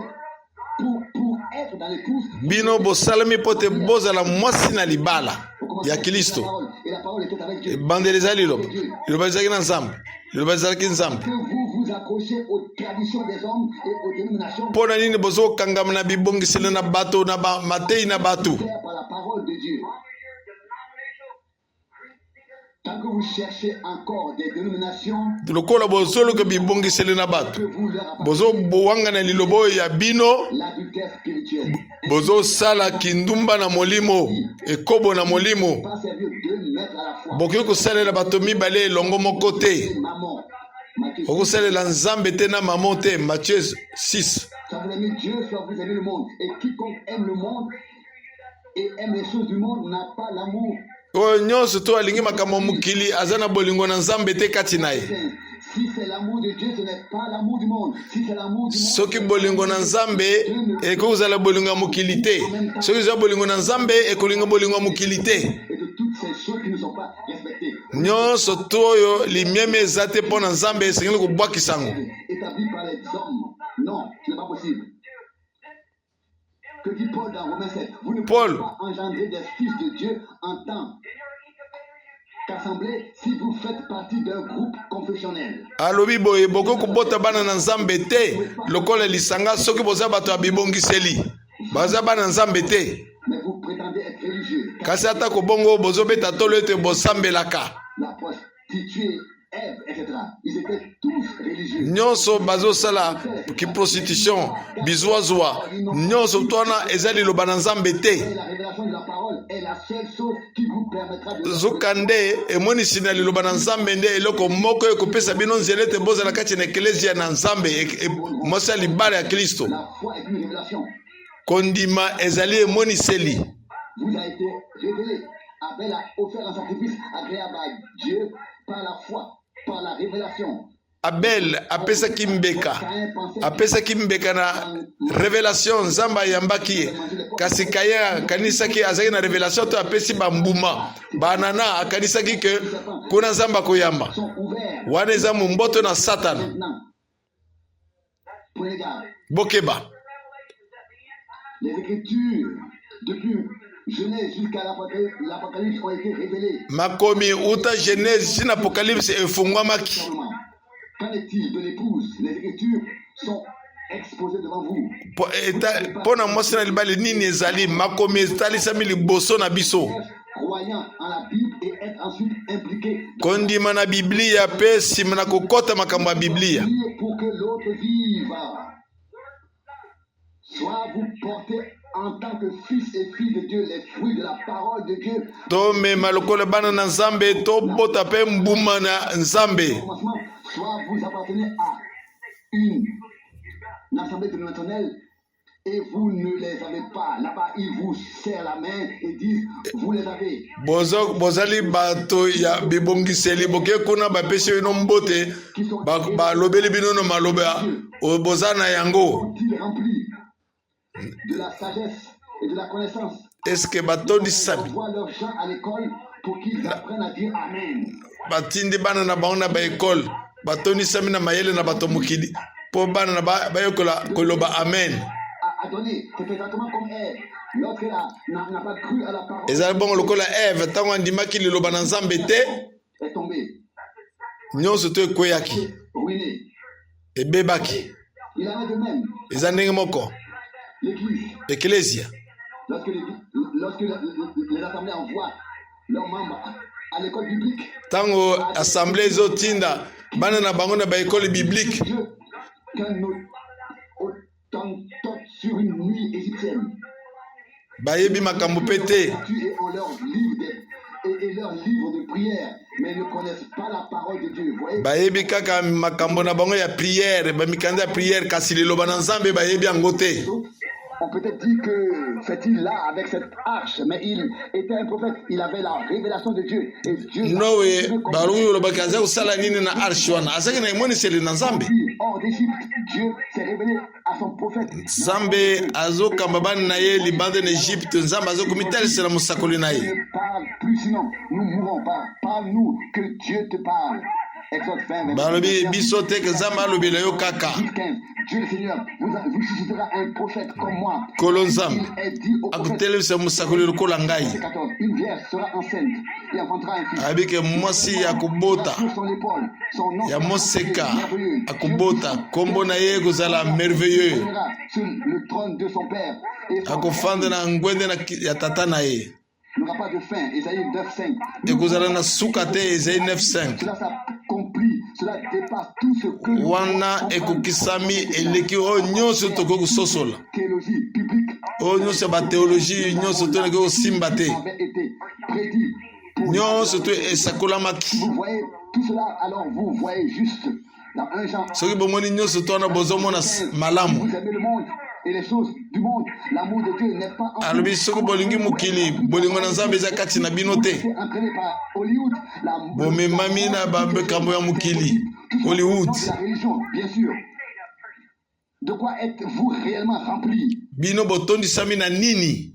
pour être dans l'épouse. Bino bosalami pote bozala mwasi na libala ya Kristo. Et la parole était avec Dieu. Bandeleza liloba. Liloba ezalaki na Nzambe. Liloba ezalaki Nzambe. Que vous vous accrochez aux traditions des hommes et aux dénominations. Pona nini bozo kangama na bibongisela na bato na matei na bato. Par la parole de Dieu. Tant que vous cherchez encore des dénominations, lokola bozolo ke bibongisela na bato. Bozo boanga na lilobo ya bino. l'adultère spirituel. Bozo sala kindumba na molimo. Ekobo na molimo. Pas servir 2 maîtres à la fois. Boki kosalela bato mibale elongo moko te. Maman. Matthieu 6. Okosalela Nzambe te na mamo te. Matthieu 6. Soit vous aimez Dieu, soit vous aimez le monde. Et quiconque aime le monde et aime les choses du monde n'a pas l'amour. Oyo nyonso to alingi makambo mukili azana bolingo na Nzambe te kati na ye. Si c'est l'amour de Dieu, ce n'est pas l'amour du monde. Si c'est l'amour du monde, Soki bolingo na Nzambe ekozala bolingo ya mokili te. Soki za bolingo na Nzambe ekolinga bolingo ya mokili te. et de toutes ces choses qui ne sont pas respectées. nyonso toyo limieme eza te mpo na nzambe esengeli kobwakisa yango. Établi par les hommes. Non, ce n'est pas possible. Que dit Paul dans Romains 7? Vous ne pouvez pas engendrer des fils de Dieu en tant qu'assemblée si vous faites partie d'un groupe confessionnel. Alobi boye boko kobota bana na nzambe te lokola lisanga soki boza bato ya bibongiseli baza bana nzambe te. Mais vous prétendez être religieux. Kasi ata kobongo bozobeta tolo ete bosambelaka. La prostituée, Ève, etc. Ils étaient tous religieux. Nyonso bazosala ki prostitution bizwazwa nyonso twana eza liloba na nzambe te. La révélation de la parole est la seule chose qui vous permettra de zokande emonisi na liloba na nzambe nde eloko moko ekopesa bino nzela ete bozala kati na eklesia na nzambe mosi ya libala ya Kristo. la foi est une révélation. Kondima ezali emoniseli. Vous a été révélé. Abel a offert un sacrifice agréable à Dieu par la foi, par la révélation. Abel apesaki mbeka na revelation nzambe ayambaki ye. Kasi Kain akanisaki azaki na revelation to apesi bambuma banana akanisaki ke kuna nzambe akoyamba wana eza mumboto na Satan. Maintenant, prenez garde. Bokeba Les Écritures, depuis Genèse jusqu'à l'Apocalypse, ont été révélées. makomi uta Genèse na Apocalypse efungwamaki. Qu'en est-il de l'épouse? Les Écritures sont exposées devant vous. Pona mwasi na libali nini ezali makomi etalisami liboso na biso. Croyant en la Bible et être ensuite impliqué Kondima na Biblia pe sima na kokota makambo ya Biblia. pour que l'autre vive. Soit vous portez en tant que fils et filles de Dieu les fruits de la parole de Dieu. To mema lokola bana na nzambe to bota pe mbuma na nzambe. Soit vous appartenez à une assemblée dénominationnelle et vous ne les avez pas. Là-bas, ils vous serrent la main et disent, vous les avez. Bozali bato ya bibongiseli boke kuna bapesi bino mbote balobeli bino no maloba bozana yango. Sont-ils remplis de la sagesse et de la connaissance? Est-ce que batondi sami On voit leurs gens à l'école pour qu'ils apprennent à dire Amen. batindi bana na bango na ba école batondi sami na mayele na bato mokili po bana na bayokola koloba amen. À donner, c'est exactement comme Ève. Lorsqu'elle n'a pas cru à la parole, ezali bongo lokola Eve ntango andimaki liloba na nzambe te est tombée, nyonso to ekweyaki ruinée. ebebaki. Il en est de même. Eza ndenge moko L'Église, eklesia lorsque les assemblées envoient leurs membres à l'école biblique, ntango assemblée ezotinda bana na bango na baekole biblique Dieu, qu'un autant sur une nuit égyptienne, bayebi makambo pe te et on leur livre de prière, mais ils ne connaissent pas la parole de Dieu. Vous voyez? bayebi kaka makambo na bango ya prière bamikanda ya prière kasi liloba na nzambe bayebi yango te. On peut peut-être dire que fait-il là avec cette arche, mais il était un prophète, il avait la révélation de Dieu. Et Dieu nowe baluki olobaki aza kosala nini na arshe wana azaki na emoniseli na nzambe. hors d'Égypte, Dieu s'est révélé à son prophète. nzambe azokamba bana na ye libanda na Egypte nzambe azokomitalisela mosakoli na ye. Ne parle plus, sinon nous mourrons pas. Parle-nous que Dieu te parle. Exode 20, balobi biso te ke nzambe alobela yo kaka 15. Dieu le Seigneur vous suscitera un prophète comme moi. kolo nzambe Il est dit au prophète, akotelemisa mosakoli lokola ngai. 14, une vierge sera enceinte et enfantera un fils. ayebi ke mwasi akobota Sur son épaule, son nom ya moseka merveilleux. akobota nkombo na ye kozala merveilleux Viendra sur le trône de son père et son akofanda na ngwende ya tata na ye n'aura pas de fin. Isaïe 9:5. ekozala na suka te. Ezayi 9:5 Cela s'accomplit, cela dépasse tout ce que nous wana ekokisami eleki oyo nyonso tokoki kososola théologie biblique oyo nyonso ya bateologie nyonso tonaki kosimba te avait été prédit. Pour nyonso to esakolamaki. vous voyez tout cela, alors vous voyez juste dans 1 Jean. soki bomoni nyonso to wana bozomona malamu. Vous aimez le monde et les choses du monde. L'amour de Dieu n'est pas alobi soki bolingi mokili bolingo na nzambe eza kati na bino te entraîné par Hollywood. bomemami na bambekambo ya mokili Hollywood. La religion, bien sûr. De quoi êtes-vous réellement rempli? Bino botondisami na nini?